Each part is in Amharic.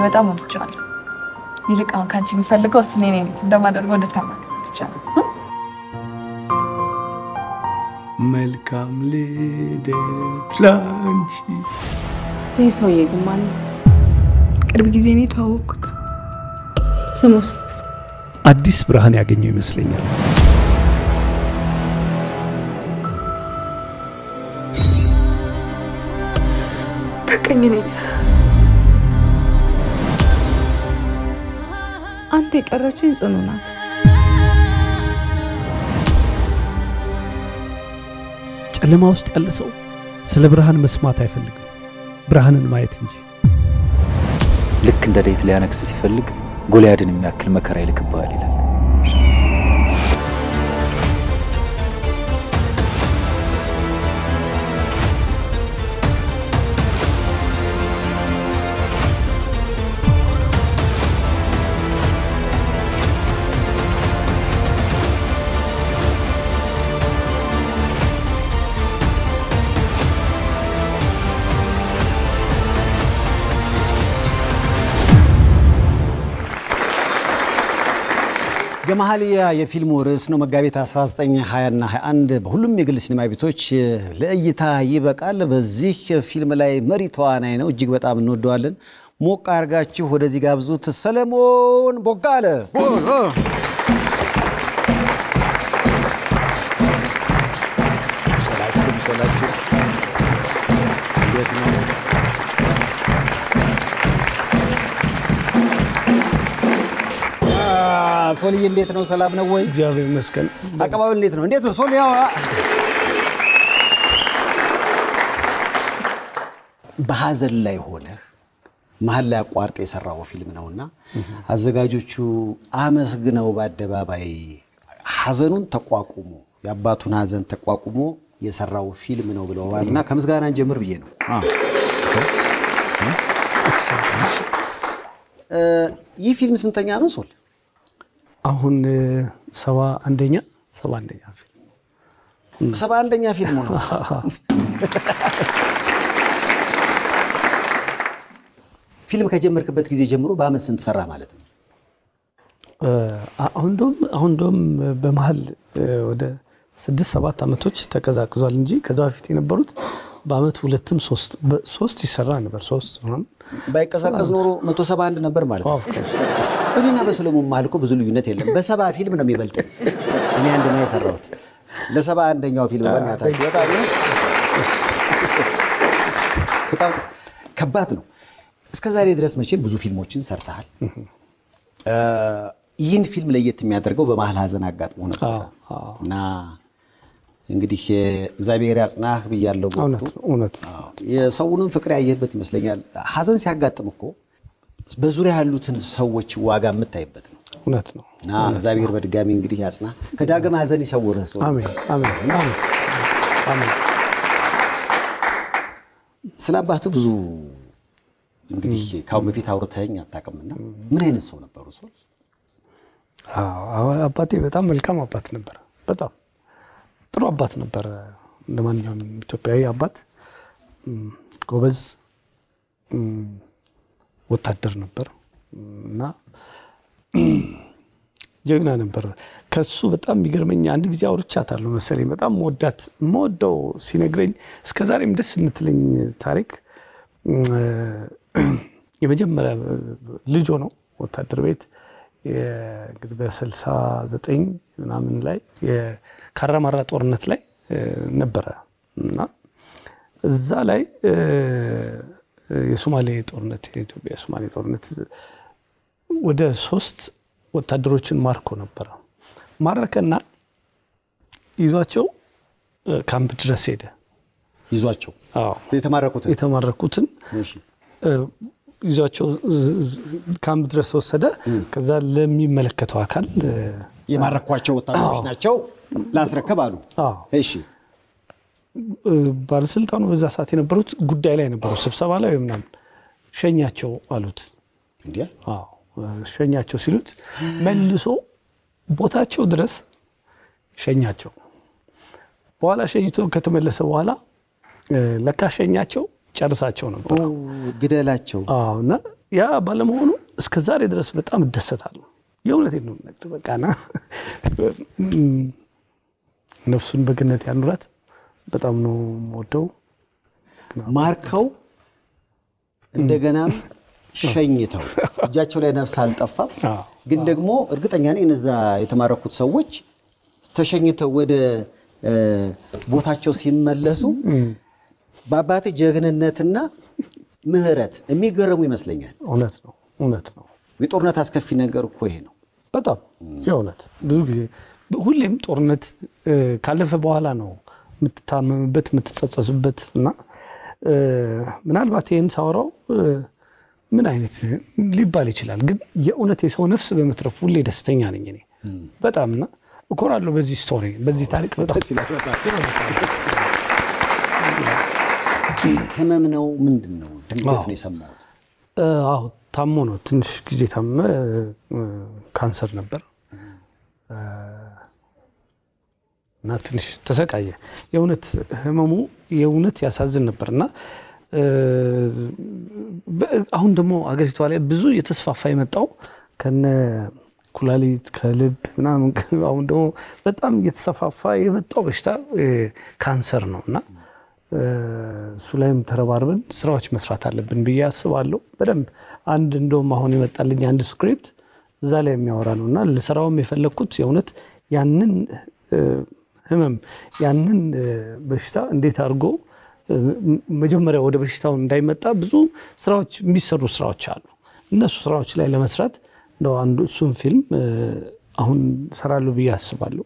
በጣም ወድቻለሁ ይልቅ አሁን ካንቺ የሚፈልገው እኔ ነኝ እንደማደርገው እንደታማኝ ብቻ መልካም ልደት ላንቺ ይሄ ሰውዬ ግን ማን ነው? ቅርብ ጊዜ ነው የተዋወቅኩት። ስሙስ? አዲስ ብርሃን ያገኘው ይመስለኛል። በቀኝ ነኝ። አንተ የቀረችኝ ጽኑ ናት። ጨለማ ውስጥ ያለ ሰው ስለ ብርሃን መስማት አይፈልግም፣ ብርሃንን ማየት እንጂ። ልክ እንደ ዳዊት ሊያነግስ ሲፈልግ ጎልያድን የሚያክል መከራ ይልክብሃል ይላል። ገማሃልያ የፊልሙ ርዕስ ነው። መጋቢት 19 20 እና 21 በሁሉም የግል ሲኒማ ቤቶች ለእይታ ይበቃል። በዚህ ፊልም ላይ መሪ ተዋናይ ነው። እጅግ በጣም እንወደዋለን። ሞቅ አርጋችሁ ወደዚህ ጋብዙት። ሰለሞን ቦጋለ ሰላችሁ እንዴት ነው? ሶልዬ እንዴት ነው? ሰላም ነው ወይ? እግዚአብሔር ይመስገን። አቀባበል እንዴት ነው? እንዴት ነው ሶል? ያው በሐዘን ላይ ሆነ መሀል ላይ አቋርጦ የሰራው ፊልም ነውና አዘጋጆቹ አመስግነው በአደባባይ ሐዘኑን ተቋቁሞ የአባቱን ሐዘን ተቋቁሞ የሰራው ፊልም ነው ብለዋልና ከምስጋናን ጀምር ብዬ ነው። ይህ ፊልም ስንተኛ ነው ሶል? አሁን 71ኛ ፊልም 71ኛ ፊልም ነው። ፊልም ከጀመርክበት ጊዜ ጀምሮ በአመት ስንት ሰራ ማለት ነው? አሁን ደም በመሃል ወደ 6-7 አመቶች ተቀዛቅዟል እንጂ ከዛ በፊት የነበሩት በአመት 2-3 ይሰራ ነበር። 3 ምናምን ባይቀዛቀዝ ኖሮ 171 ነበር ማለት ነው። እኔና በሰለሞን ማልኮ ብዙ ልዩነት የለም። በ70 ፊልም ነው የሚበልጥ። እኔ አንድ ነው የሰራሁት ለ71ኛው ፊልም በእናታችሁ በጣም ከባድ ነው። እስከዛሬ ድረስ መቼም ብዙ ፊልሞችን ሰርተሃል። ይህን ፊልም ለየት የሚያደርገው በመሃል ሐዘን አጋጥሞ ነበር እና እንግዲህ እግዚአብሔር ያጽናህ ብያለሁ። እውነት የሰውንም ፍቅር ያየህበት ይመስለኛል። ሐዘን ሲያጋጥም እኮ በዙሪያ ያሉትን ሰዎች ዋጋ የምታይበት ነው። እውነት ነው እና እግዚአብሔር በድጋሚ እንግዲህ ያጽናህ፣ ከዳግም ሐዘን ይሰውርህ። አሜን አሜን አሜን። ስለ አባትህ ብዙ እንግዲህ ካሁን በፊት አውርተኸኝ አታውቅምና ምን አይነት ሰው ነበሩ ሶል? አባቴ በጣም መልካም አባት ነበር። በጣም ጥሩ አባት ነበር። እንደማንኛውም ኢትዮጵያዊ አባት ጎበዝ ወታደር ነበር እና ጀግና ነበር። ከሱ በጣም የሚገርመኝ አንድ ጊዜ አውርቻታለሁ መሰለኝ። በጣም ወደው ሲነግረኝ እስከዛሬም ደስ የምትለኝ ታሪክ የመጀመሪያ ልጅ ነው ወታደር ቤት እንግዲህ በ69 ምናምን ላይ የካራማራ ጦርነት ላይ ነበረ እና እዛ ላይ የሶማሌ ጦርነት የኢትዮጵያ ሶማሌ ጦርነት ወደ 3 ወታደሮችን ማርኮ ነበር። ማረከና ይዟቸው ካምፕ ድረስ ሄደ። ይዟቸው የተማረኩትን እሺ ይዟቸው ካምፕ ድረስ ወሰደ። ከዛ ለሚመለከተው አካል የማረኳቸው ወታደሮች ናቸው ላስረከብ አሉ። እሺ ባለስልጣኑ በዛ ሰዓት የነበሩት ጉዳይ ላይ ነበሩ፣ ስብሰባ ላይ ምናምን። ሸኛቸው አሉት። እንዴ ሸኛቸው ሲሉት መልሶ ቦታቸው ድረስ ሸኛቸው። በኋላ ሸኝቶ ከተመለሰ በኋላ ለካ ሸኛቸው ጨርሳቸው ነበር። ግደላቸው። እና ያ ባለመሆኑ እስከ ዛሬ ድረስ በጣም እደሰታለሁ። የእውነቴን ነው ነገር በቃና ነፍሱን በገነት ያኑራት። በጣም ነው የምወደው። ማርከው እንደገናም ሸኝተው እጃቸው ላይ ነፍስ አልጠፋም። ግን ደግሞ እርግጠኛ ነኝ እነዛ የተማረኩት ሰዎች ተሸኝተው ወደ ቦታቸው ሲመለሱ በአባቴ ጀግንነትና ምህረት የሚገረሙ ይመስለኛል። እውነት ነው። የጦርነት አስከፊ ነገር እኮ ይሄ ነው። በጣም የእውነት ብዙ ጊዜ ሁሌም ጦርነት ካለፈ በኋላ ነው የምትታመምበት የምትጸጸስበት እና ምናልባት ይሄን ሳወራው ምን አይነት ሊባል ይችላል። ግን የእውነት የሰው ነፍስ በመትረፍ ሁሌ ደስተኛ ነኝ እኔ በጣምና እኮራለሁ በዚህ ስቶሪ በዚህ ታሪክ በጣም ህመም ነው ምንድነው? ድንገት ነው የሰማሁት። አዎ ታሞ ነው ትንሽ ጊዜ ታመ ካንሰር ነበር እና ትንሽ ተሰቃየ። የእውነት ህመሙ የእውነት ያሳዝን ነበርና አሁን ደግሞ አገሪቷ ላይ ብዙ የተስፋፋ የመጣው ከነ ኩላሊት ከልብ ምናምን አሁን ደግሞ በጣም የተስፋፋ የመጣው በሽታ ካንሰር ነውና እሱ ላይም ተረባርበን ስራዎች መስራት አለብን ብዬ አስባለሁ። በደንብ አንድ እንደውም አሁን የመጣልኝ አንድ ስክሪፕት እዛ ላይ የሚያወራ ነውና ለስራውም የፈለኩት የእውነት ያንን ህመም ያንን በሽታ እንዴት አድርጎ መጀመሪያ ወደ በሽታው እንዳይመጣ ብዙ ስራዎች የሚሰሩ ስራዎች አሉ። እነሱ ስራዎች ላይ ለመስራት ነው አንዱ እሱን ፊልም አሁን ሰራለሁ ብዬ አስባለሁ።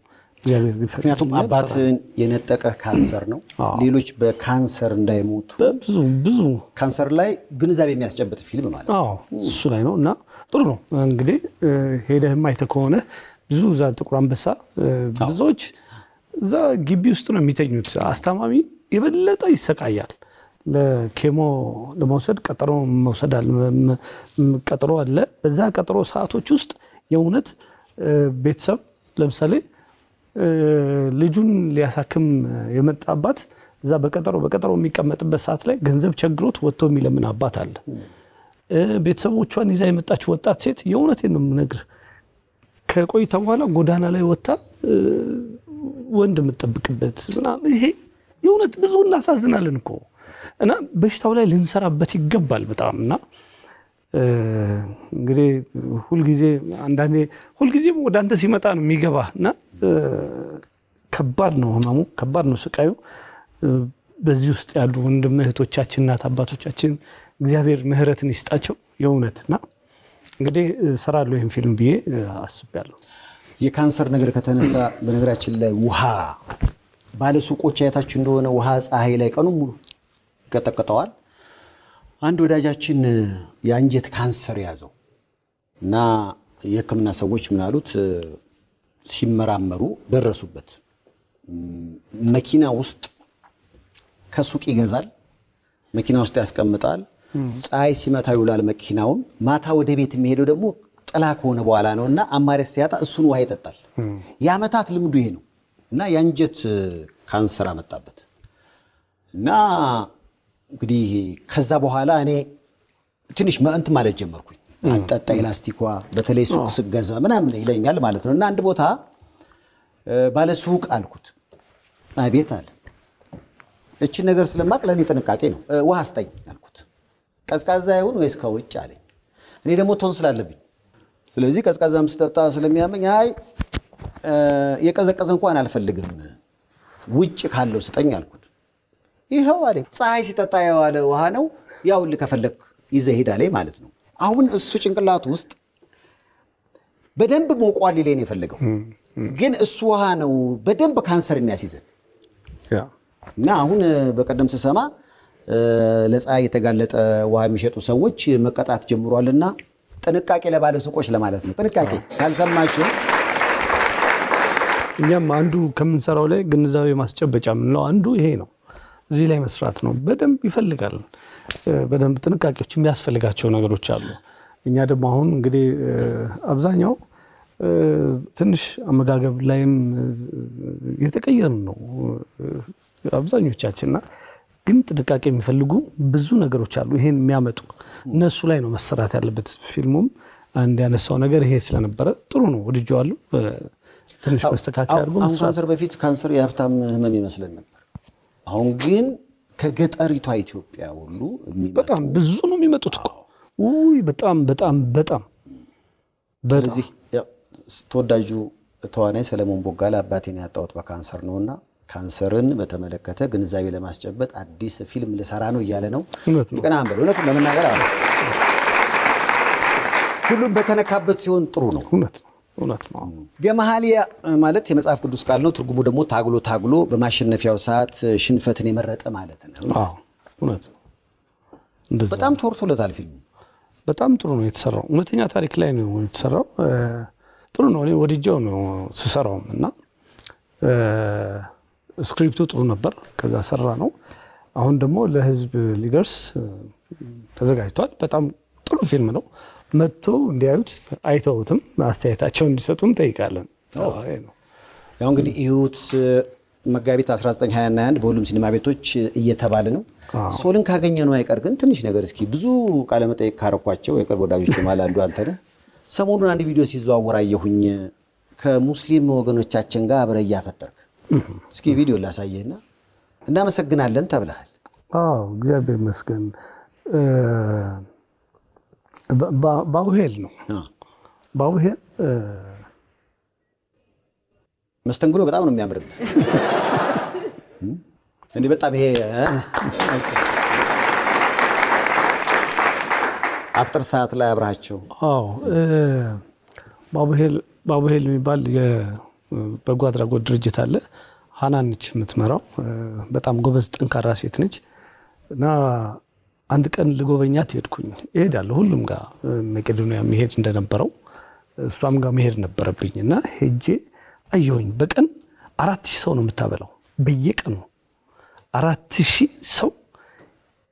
ምክንያቱም አባትን የነጠቀ ካንሰር ነው። ሌሎች በካንሰር እንዳይሞቱ ብዙ ካንሰር ላይ ግንዛቤ የሚያስጨብጥ ፊልም ማለት ነው። እሱ ላይ ነውና ጥሩ ነው። እንግዲህ ሄደህም አይተህ ከሆነ ብዙ እዛ ጥቁር አንበሳ ብዙዎች እዛ ግቢ ውስጥ ነው የሚተኙት። አስታማሚ የበለጠ ይሰቃያል። ለኬሞ ለመውሰድ ቀጠሮ አለ። በዛ ቀጠሮ ሰዓቶች ውስጥ የእውነት ቤተሰብ ለምሳሌ ልጁን ሊያሳክም የመጣባት እዛ በቀጠሮ የሚቀመጥበት ሰዓት ላይ ገንዘብ ቸግሮት ወጥቶ የሚለምን አባት አለ። ቤተሰቦቿን ይዛ የመጣች ወጣት ሴት የእውነቴን ነው የምነግርህ ከቆይታ በኋላ ጎዳና ላይ ወጣ ወንድ የምትጠብቅበት ምናምን ይሄ የእውነት ብዙ እናሳዝናለን እኮ እና በሽታው ላይ ልንሰራበት ይገባል በጣምና እንግዲህ ሁልጊዜም ወደ አንተ ሲመጣ ነው የሚገባና ከባድ ነው ህመሙ ከባድ ነው ስቃዩ። በዚህ ውስጥ ያሉ ወንድም እህቶቻችን እናት አባቶቻችን እግዚአብሔር ምህረትን ይስጣቸው የእውነትና እንግዲህ ሰራለሁ ይሄን ፊልም ብዬ አስቤያለሁ። የካንሰር ነገር ከተነሳ በነገራችን ላይ ውሃ ባለሱቆች አይታችሁ እንደሆነ ውሃ ፀሐይ ላይ ቀኑ ሙሉ ይቀጠቀጠዋል። አንድ ወዳጃችን የአንጀት ካንሰር ያዘው እና የህክምና ሰዎች ምናሉት ሲመራመሩ ደረሱበት። መኪና ውስጥ ከሱቅ ይገዛል፣ መኪና ውስጥ ያስቀምጣል። ፀሐይ ሲመታ ይውላል መኪናውን። ማታ ወደ ቤት የሚሄደው ደግሞ ጥላ ከሆነ በኋላ ነውና አማራጭ ሲያጣ እሱን ውሃ ይጠጣል። የዓመታት ልምዱ ይሄ ነው እና የአንጀት ካንሰር አመጣበት እና እንግዲህ ከዛ በኋላ እኔ ትንሽ እንትን ማለት ጀመርኩኝ። አጠጣ ኢላስቲኳ በተለይ ሱቅ ስገዛ ምናምን ይለኛል ማለት ነው። እና አንድ ቦታ ባለ ሱቅ አልኩት። አቤት አለ። እቺ ነገር ስለማቅ ለኔ ጥንቃቄ ነው። ውሃ አስጠኝ አልኩት። ቀዝቃዛ ይሁን ወይስ ከውጭ አለኝ። እኔ ደግሞ ቶንስል አለብኝ። ስለዚህ ቀዝቃዛም ስጠጣ ስለሚያመኝ አይ የቀዘቀዘ እንኳን አልፈልግም ውጭ ካለው ስጠኝ አልኩት። ይሄው አለ ፀሐይ ሲጠጣ ያዋለ ውሃ ነው ያው ለከፈለክ ይዘህ ሄድ አለኝ ማለት ነው። አሁን እሱ ጭንቅላት ውስጥ በደንብ ሞቋል ይለኝ የፈለገው ግን እሱ ውሃ ነው በደንብ ካንሰር የሚያስይዘን እና አሁን በቀደም ስሰማ ለፀሐይ የተጋለጠ ውሃ የሚሸጡ ሰዎች መቀጣት ጀምሯልና ጥንቃቄ ለባለ ሱቆች ለማለት ነው። ጥንቃቄ ካልሰማችሁ እኛም አንዱ ከምንሰራው ላይ ግንዛቤ ማስጨበጫ ምንለው አንዱ ይሄ ነው። እዚህ ላይ መስራት ነው። በደንብ ይፈልጋል። በደንብ ጥንቃቄዎች የሚያስፈልጋቸው ነገሮች አሉ። እኛ ደግሞ አሁን እንግዲህ አብዛኛው ትንሽ አመጋገብ ላይም የተቀየርን ነው አብዛኞቻችንና ግን ጥንቃቄ የሚፈልጉ ብዙ ነገሮች አሉ ይሄን የሚያመጡ እነሱ ላይ ነው መሰራት ያለበት ፊልሙም አንድ ያነሳው ነገር ይሄ ስለነበረ ጥሩ ነው ወድጄዋለሁ ትንሽ መስተካከል አድርጎ አሁን ካንሰር በፊት ካንሰር የሀብታም ህመም ይመስለን ነበር አሁን ግን ከገጠሪቷ ኢትዮጵያ ሁሉ በጣም ብዙ ነው የሚመጡት እኮ ውይ በጣም ስለዚህ ተወዳጁ ተዋናይ ሰለሞን ቦጋለ አባቴን ያጣሁት በካንሰር ነውና ካንሰርን በተመለከተ ግንዛቤ ለማስጨበጥ አዲስ ፊልም ልሰራ ነው እያለ ነው ይቀና አንበል እውነቱን ለመናገር አለ ሁሉም በተነካበት ሲሆን ጥሩ ነው እውነት ነው ገመሃሊያ ማለት የመጽሐፍ ቅዱስ ቃል ነው ትርጉሙ ደግሞ ታግሎ በማሸነፊያው ሰዓት ሽንፈትን የመረጠ ማለት ነው እውነት ነው እንደዛ በጣም ተወርቶለታል ፊልሙ በጣም ጥሩ ነው የተሰራው እውነተኛ ታሪክ ላይ ነው የተሰራው ጥሩ ነው እኔ ወድጄው ነው ስሰራውና ስክሪፕቱ ጥሩ ነበር ከዛ ሰራ ነው አሁን ደግሞ ለህዝብ ሊደርስ ተዘጋጅቷል በጣም ጥሩ ፊልም ነው መጥቶ እንዲያዩት አይተውትም አስተያየታቸውን እንዲሰጡም ጠይቃለን ያው እንግዲህ ኢዩት መጋቢት 1921 በሁሉም ሲኒማ ቤቶች እየተባለ ነው ሶልን ካገኘነው አይቀር ግን ትንሽ ነገር እስኪ ብዙ ቃለ መጠይቅ ካረኳቸው የቅርብ ወዳጆች ማለት አንዱ አንተ ነህ ሰሞኑን አንድ ቪዲዮ ሲዘዋወር አየሁኝ ከሙስሊም ወገኖቻችን ጋር አብረህ እያፈጠርክ እስኪ ቪዲዮ ላሳየህና እናመሰግናለን ተብለሃል እግዚአብሔር ይመስገን ባውሄል ነው ባውሄል መስተንግዶ በጣም ነው የሚያምርብህ እንዴ በጣም ይሄ አፍጥር ሰዓት ላይ አብራቸው ባቡሄል የሚባል የበጎ አድራጎት ድርጅት አለ ሃናን ነች የምትመራው በጣም ጎበዝ ጠንካራ ሴት ነች እና አንድ ቀን ልጎበኛት ሄድኩኝ እሄዳለሁ ሁሉም ጋር መቄዶንያ መሄድ እንደነበረው እሷም ጋር መሄድ ነበረብኝና ሄጄ አየሁኝ በቀን 4000 ሰው ነው የምታበላው በየቀኑ 4000 ሰው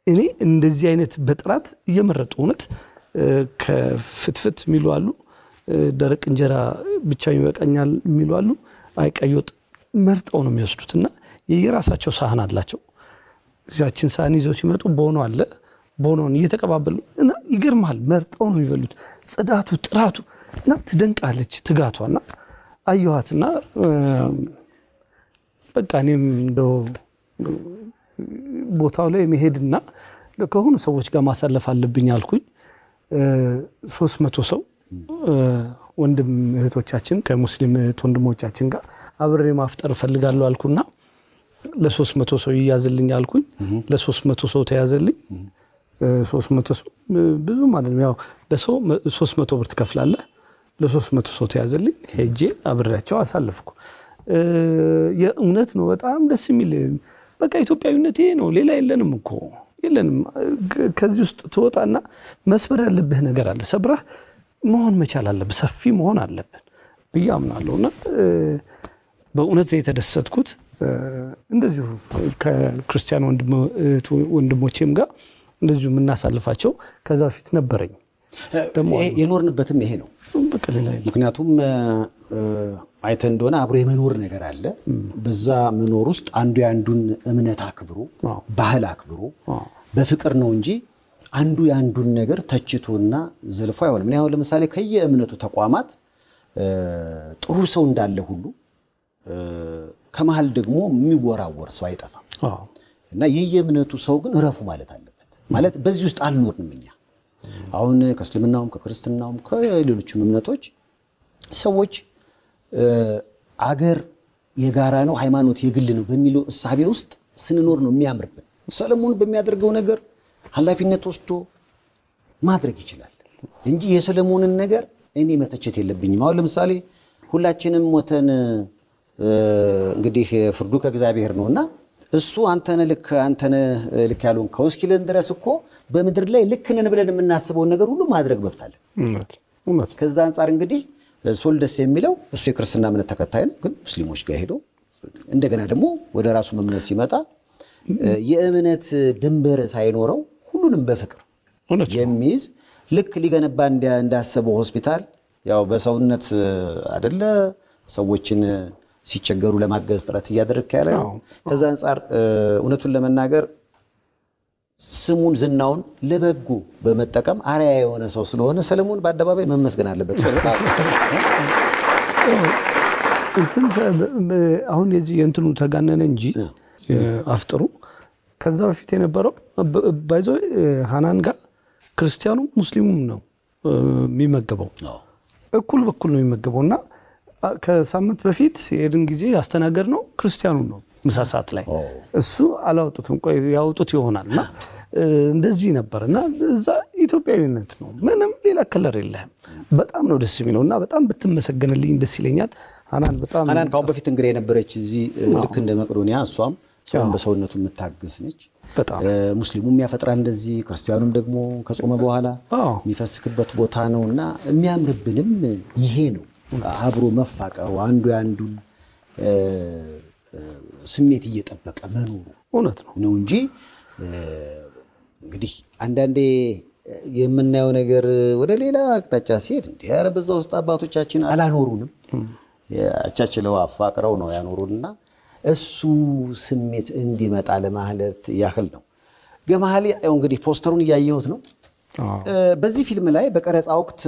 እኔ እንደዚህ አይነት በጥራት እየመረጡ እውነት ከፍትፍት የሚሉ አሉ ደረቅ እንጀራ ብቻ ይበቃኛል የሚሉ አሉ አይቀይወጥ መርጠው ነው የሚወስዱትና የየራሳቸው ሳህን አላቸው እዛችን ሳህን ይዘው ሲመጡ ቦኖ አለ ቦኖን እየተቀባበሉ እና ይገርማል መርጠው ነው የሚበሉት ጽዳቱ ጥራቱ እና ትደንቃለች ትጋቷና አየኋትና በቃ እኔም እንደው ቦታው ላይ መሄድና ከሆኑ ሰዎች ጋር ማሳለፍ አለብኝ አልኩኝ 300 ሰው ወንድም እህቶቻችን ከሙስሊም እህት ወንድሞቻችን ጋር አብሬ ማፍጠር ፈልጋለሁ አልኩና ለ300 ሰው ይያዝልኝ አልኩኝ ለ300 ሰው ተያዘልኝ 300 ሰው ብዙ ማለት ነው ያው በሰው 300 ብር ትከፍላለህ ለ300 ሰው ተያዘልኝ ሄጄ አብሬያቸው አሳልፍኩ የእውነት ነው በጣም ደስ የሚል በቃ ኢትዮጵያዊነት ይሄ ነው ሌላ የለንም እኮ የለንም ከዚህ ውስጥ ተወጣና መስበር ያለብህ ነገር አለ ሰብራህ መሆን መቻል አለብህ ሰፊ መሆን አለብህ በያምናለውና በእውነት ነው የተደሰትኩት እንደዚሁ ከክርስቲያን ወንድሞቼም ጋር እንደዚሁ የምናሳልፋቸው ከዛ ፊት ነበረኝ ደሞ የኖርንበትም ይሄ ነው በቃ ሌላ ምክንያቱም አይተ እንደሆነ አብሮ የመኖር ነገር አለ በዛ መኖር ውስጥ አንዱ ያንዱን እምነት አክብሮ ባህል አክብሮ በፍቅር ነው እንጂ አንዱ ያንዱን ነገር ተችቶና ዘልፎ አይሆንም ምን ያው ለምሳሌ ከየእምነቱ ተቋማት ጥሩ ሰው እንዳለ ሁሉ ከመሃል ደግሞ የሚወራወር ሰው አይጠፋም እና የየእምነቱ ሰው ግን ረፉ ማለት አለበት ማለት በዚህ ውስጥ አልኖርንም እኛ አሁን ከእስልምናውም ከክርስትናውም ከሌሎችም እምነቶች ሰዎች አገር የጋራ ነው ሃይማኖት የግል ነው በሚለው እሳቤ ውስጥ ስንኖር ነው የሚያምርብን ሰለሞን በሚያደርገው ነገር ኃላፊነት ወስዶ ማድረግ ይችላል እንጂ የሰለሞንን ነገር እኔ መተቸት የለብኝም አሁን ለምሳሌ ሁላችንም ሞተን እንግዲህ ፍርዱ ከእግዚአብሔር ነውና እሱ አንተነ ልክ ያሉን ከውስኪለን ድረስ እኮ በመድር ላይ ልክ ነን ብለን የምናስበው ነገር ሁሉ ማድረግ በፍታለ እውነት ከዛ አንፃር እንግዲህ ሶል ደስ የሚለው እሱ የክርስትና እምነት ተከታይ ነው ግን ሙስሊሞች ጋር ሄዶ እንደገና ደግሞ ወደ ራሱ እምነት ሲመጣ የእምነት ድንበር ሳይኖረው ሁሉንም በፍቅር የሚይዝ ልክ ሊገነባ እንዳሰበው ሆስፒታል ያው በሰውነት አይደለ ሰዎችን ሲቸገሩ ለማገዝ ጥረት ያደርክ ያለው ከዛ አንፃር እውነቱን ለመናገር ስሙን ዝናውን ለበጎ በመጠቀም አርአያ የሆነ ሰው ስለሆነ ሰለሞን በአደባባይ መመስገን አለበት። አሁን የዚህ እንትኑ ተጋነነ እንጂ አፍጥሩ ከዛ በፊት የነበረው ባይዞ ሃናን ጋር ክርስቲያኑ ሙስሊሙም ነው የሚመገበው እኩል በኩል ነው የሚመገበውና ከሳምንት በፊት የድን ጊዜ ያስተናገድ ነው ክርስቲያኑ ነው ምሳሳት ላይ እሱ አላውጡትም ቆይ ያውጡት ይሆናልና እንደዚህ ነበርና እዛ ኢትዮጵያዊነት ነው ምንም ሌላ ከለር የለም በጣም ነው ደስ የሚለውና በጣም ብትመሰገንልኝ ደስ ይለኛል ሃናን በጣም ሃናን ካው በፊት እንግዲህ የነበረች እዚ ልክ እንደ መቅዶኒያ እሷም ሰውን በሰውነቱ የምታግስ ነች በጣም ሙስሊሙም ያፈጥራል እንደዚህ ክርስቲያኑም ደግሞ ከጾመ በኋላ የሚፈስክበት ቦታ ነውና የሚያምርብንም ይሄ ነው አብሮ መፋቀሩ አንዱ ያንዱን ስሜት እየጠበቀ መኖሩ እውነት ነው እንጂ እንግዲህ አንዳንዴ የምናየው ነገር ወደ ሌላ አቅጣጫ ሲሄድ እንዴ ያረ በዛው ውስጥ አባቶቻችን አላኖሩንም ያቻችለው አፋቅረው ነው ያኖሩንና እሱ ስሜት እንዲመጣ ለማህለት ያህል ነው ገማህሊ እንግዲህ ፖስተሩን ያያዩት ነው በዚህ ፊልም ላይ በቀረጻ ወቅት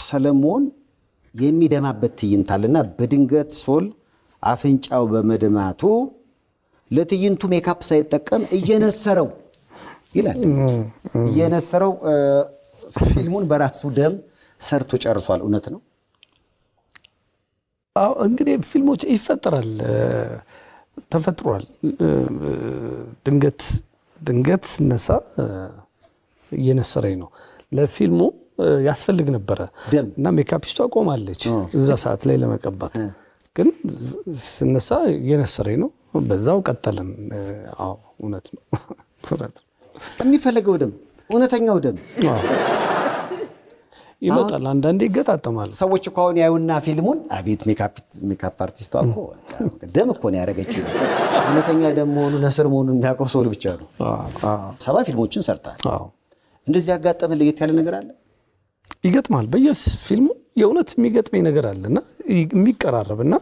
ሰለሞን የሚደማበት ትይንታልና በድንገት ሶል አፍንጫው በመደማቱ ለትይንቱ ሜካፕ ሳይጠቀም እየነሰረው ይላል እየነሰረው ፊልሙን በራሱ ደም ሰርቶ ጨርሷል እውነት ነው እንግዲህ ፊልሞች ይፈጠራል ተፈጥሯል ድንገት ስነሳ እየነሰረኝ ነው ለፊልሙ ያስፈልግ ነበር እና ሜካፒስቷ ቆማለች እዛ ሰዓት ላይ ለመቀባት ግን ስነሳ እየነሰረኝ ነው በዛው ቀጠልን አዎ እውነት ነው የሚፈልገው ደም እውነተኛው ደም ይመጣል አንዳንዴ ይገጣጠማል ሰዎች እኮ አሁን ያዩና ፊልሙን አቤት ሜካፕ አርቲስቷ እኮ ደም እኮ ነው ያረጋችው እውነተኛ ደም መሆኑ ነስር መሆኑ የሚያውቀው ሰው ብቻ ነው ሰባ ፊልሞችን ሰርታል እንደዚህ ያጋጠመ ለየት ያለ ነገር አለ ይገጥማል በየፊልሙ የእውነት የሚገጥመኝ ነገር አለና የሚቀራረብና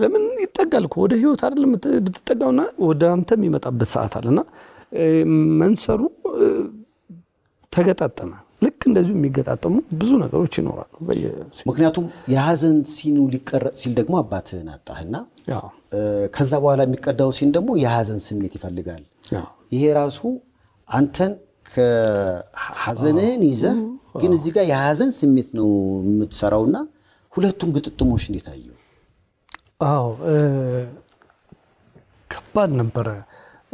ለምን ይጠጋል እኮ ወደ ህይወት አይደለም ብትጠጋውና ወደ አንተ የሚመጣበት ሰዓት አለና መንሰሩ ተገጣጠመ ልክ እንደዚሁ የሚገጣጠሙ ብዙ ነገሮች ይኖራሉ ምክንያቱም የሐዘን ሲኑ ሊቀረጽ ሲል ደግሞ አባትህን አጣህና ከዛ በኋላ የሚቀዳው ሲን ደግሞ የሐዘን ስሜት ይፈልጋል ይሄ ራሱ አንተን ከሐዘንህን ይዘህ ግን እዚህ ጋር የሐዘን ስሜት ነው የምትሰራውና ሁለቱም ግጥጥሞች እንዴት አየው አዎ ከባድ ነበር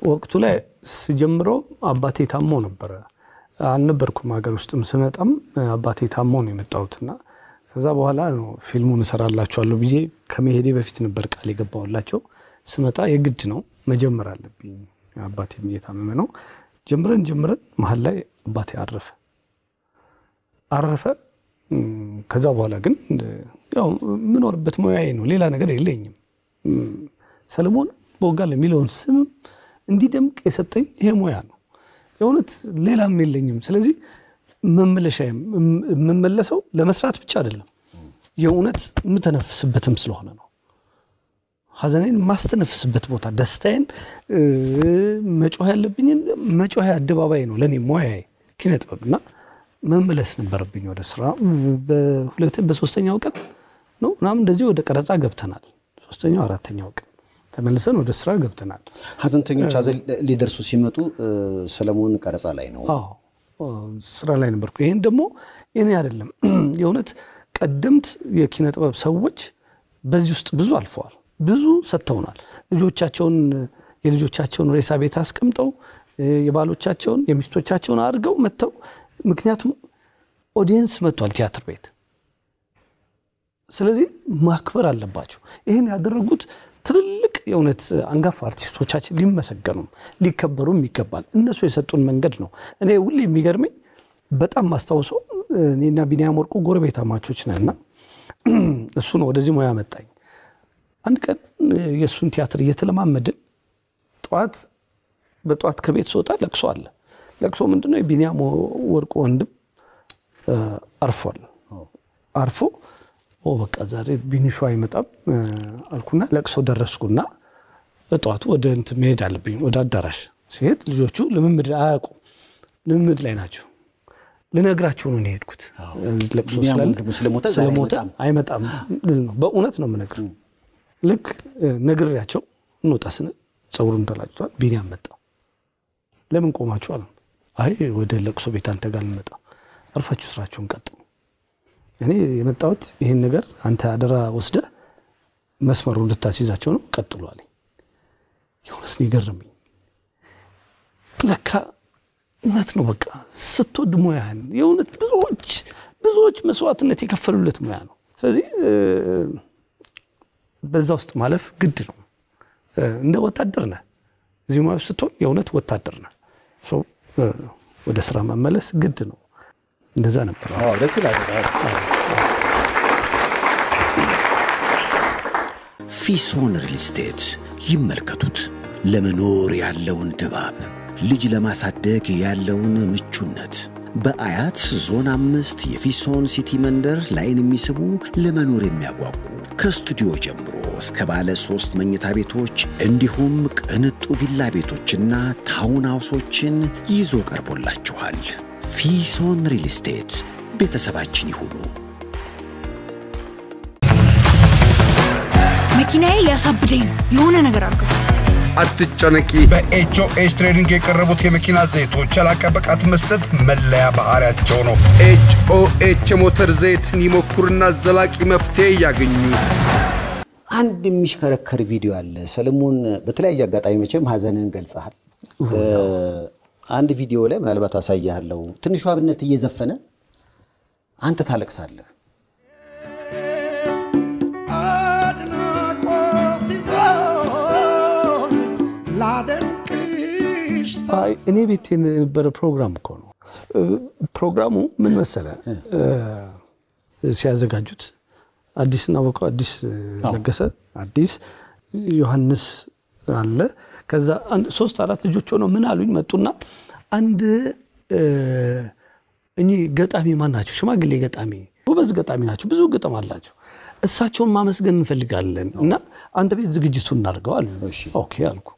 ወቅቱ ላይ ሲጀምረው አባቴ ታሞ ነበር አልነበርኩም ሀገር ውስጥም ስመጣም አባቴ ታሞ ነው የመጣውትና ከዛ በኋላ ነው ፊልሙን እሰራላችኋለሁ ብዬ ከመሄዴ በፊት ነበር ቃል የገባውላቸው ስመጣ የግድ ነው መጀመር አለብኝ አባቴ እየታመመ ነው ጀምረን መሃል ላይ አባቴ አረፈ ከዛ በኋላ ግን ያው ምኖርበት ሙያዬ ነው ሌላ ነገር የለኝም ሰለሞን ቦጋለ የሚለውን ስም እንዲደምቅ የሰጠኝ ይሄ ሙያ ነው የእውነት ሌላም የለኝም ስለዚህ መመለሰው ለመስራት ብቻ አይደለም የእውነት ምተነፍስበትም ስለሆነ ነው ሐዘኔን ማስተነፍስበት ቦታ ደስታዬን መጮህ ያለብኝን መጮህ አደባባይ ነው ለኔ ሙያዬ ኪነ ጥበብና መመለስ ነበርብኝ ወደ ስራ በሶስተኛው ቀን ነው ምናምን እንደዚህ ወደ ቀረጻ ገብተናል ሶስተኛው አራተኛው ቀን ተመልሰን ወደ ስራ ገብተናል ሐዘንተኞች ሐዘን ሊደርሱ ሲመጡ ሰለሞን ቀረጻ ላይ ነው ስራ ላይ ነበርኩ ይሄን ደግሞ እኔ አይደለም የእውነት ቀደምት የኪነ ጥበብ ሰዎች በዚህ ውስጥ ብዙ አልፈዋል ብዙ ሰጥተውናል የልጆቻቸውን ሬሳ ቤት አስቀምጠው የባሎቻቸውን የሚስቶቻቸውን አድርገው መተው ምክንያቱም ኦዲየንስ መጥቷል ቲያትር ቤት ስለዚህ ማክበር አለባቸው ይሄን ያደረጉት ትልልቅ የእውነት አንጋፋ አርቲስቶቻችን ሊመሰገኑ ሊከበሩ ይገባል እነሱ የሰጡን መንገድ ነው እኔ ሁሌ የሚገርመኝ በጣም ማስተዋወሰው እኔና ቢኒያም ወርቁ ጎረቤታማቾች ነንና እሱ ነው ወደዚህ ሙያ መጣኝ አንድ ቀን የሱን ቲያትር እየተለማመድን በጧት ከቤት ስወጣ ለቅሶ አለ ለቅሶ ምንድነው የቢኒያም ወርቁ ወንድም አርፎ በቃ ዛሬ ቢኒሹ አይመጣም አልኩና ለቅሶ ደረስኩና በጧቱ ወደ እንት መሄድ አለብኝ ወደ አዳራሽ ሲሄድ ልጆቹ ልምምድ አያውቁም ልምምድ ላይ ናቸው ልነግራቸው ነው የሄድኩት ለቅሶ ስለሞተ አይመጣም በእውነት ነው የምነግር ልክ ነግሬያቸው እንወጣስነ ጸጉሩን ተላጭቷል ቢኒያም መጣ ለምን ቆማችሁ አለ አይ ወደ ለቅሶ ቤት አንተ ጋር ልመጣ አርፋችሁ ስራችሁን ቀጥሉ እኔ የመጣሁት ይሄን ነገር አንተ አደራ ወስደ መስመሩን እንድታስይዛቸው ነው ቀጥሉ አለኝ የሆነስ ይገርምኝ ለካ እውነት ነው በቃ ስትወድ ሙያን የእውነት ብዙዎች መስዋዕትነት የከፈሉለት ሙያ ነው ስለዚህ በዛ ውስጥ ማለፍ ግድ ነው እንደ ወታደር ነህ እዚህ ሙያ ስትሆን የእውነት ወታደር ነህ ወደ ስራ መመለስ ግድ ነው እንደዛ ነበር ደስ ይላል ፊሶን ሪል ስቴት ይመልከቱት ለመኖር ያለውን ድባብ ልጅ ለማሳደግ ያለውን ምቹነት በአያት ዞን 5 የፊሶን ሲቲ መንደር ላይን የሚስቡ ለመኖር የሚያጓጉ ከስቱዲዮ ጀምሮ እስከ ባለ 3 መኝታ ቤቶች እንዲሁም ቅንጡ ቪላ ቤቶችና ታውን ሃውሶችን ይዞ ቀርቦላችኋል ፊሶን ሪል ስቴት ቤተሰባችን ይሁኑ መኪናዬ ሊያሳብደኝ የሆነ ነገር አድርገው አትጨነቂ በኤችኦኤስ ትሬዲንግ የቀረቡት የመኪና ዘይቶች ያላቀ ብቃት መስጠት መለያ ባህሪያቸው ነው ኤችኦኤች ሞተር ዘይትን ይሞክሩና ዘላቂ መፍትሄ ያገኙ አንድ የሚሽከረከር ቪዲዮ አለ ሰለሞን በተለያየ አጋጣሚ መቼም ሀዘንን ገልጸሃል አንድ ቪዲዮ ላይ ምናልባት አሳያለሁ ትንሿ አብነት እየዘፈነ አንተ ታለቅሳለህ እኔ ቤት የነበረ ፕሮግራም እኮ ነው ፕሮግራሙ ምን መሰለ ሲያዘጋጁት አዲስና ወቀ አዲስ ለገሰ አዲስ ዮሐንስ አለ ከዛ 3-4 ልጆች ሆነው ምን አሉኝ መጡና አንድ እኚ ገጣሚ ማን ናቸው ሽማግሌ ገጣሚ ጎበዝ ገጣሚ ናቸው ብዙ ገጠም አላቸው እሳቸውን ማመስገን እንፈልጋለን እና አንተ ቤት ዝግጅቱን እናርገው አሉ ኦኬ አልኩ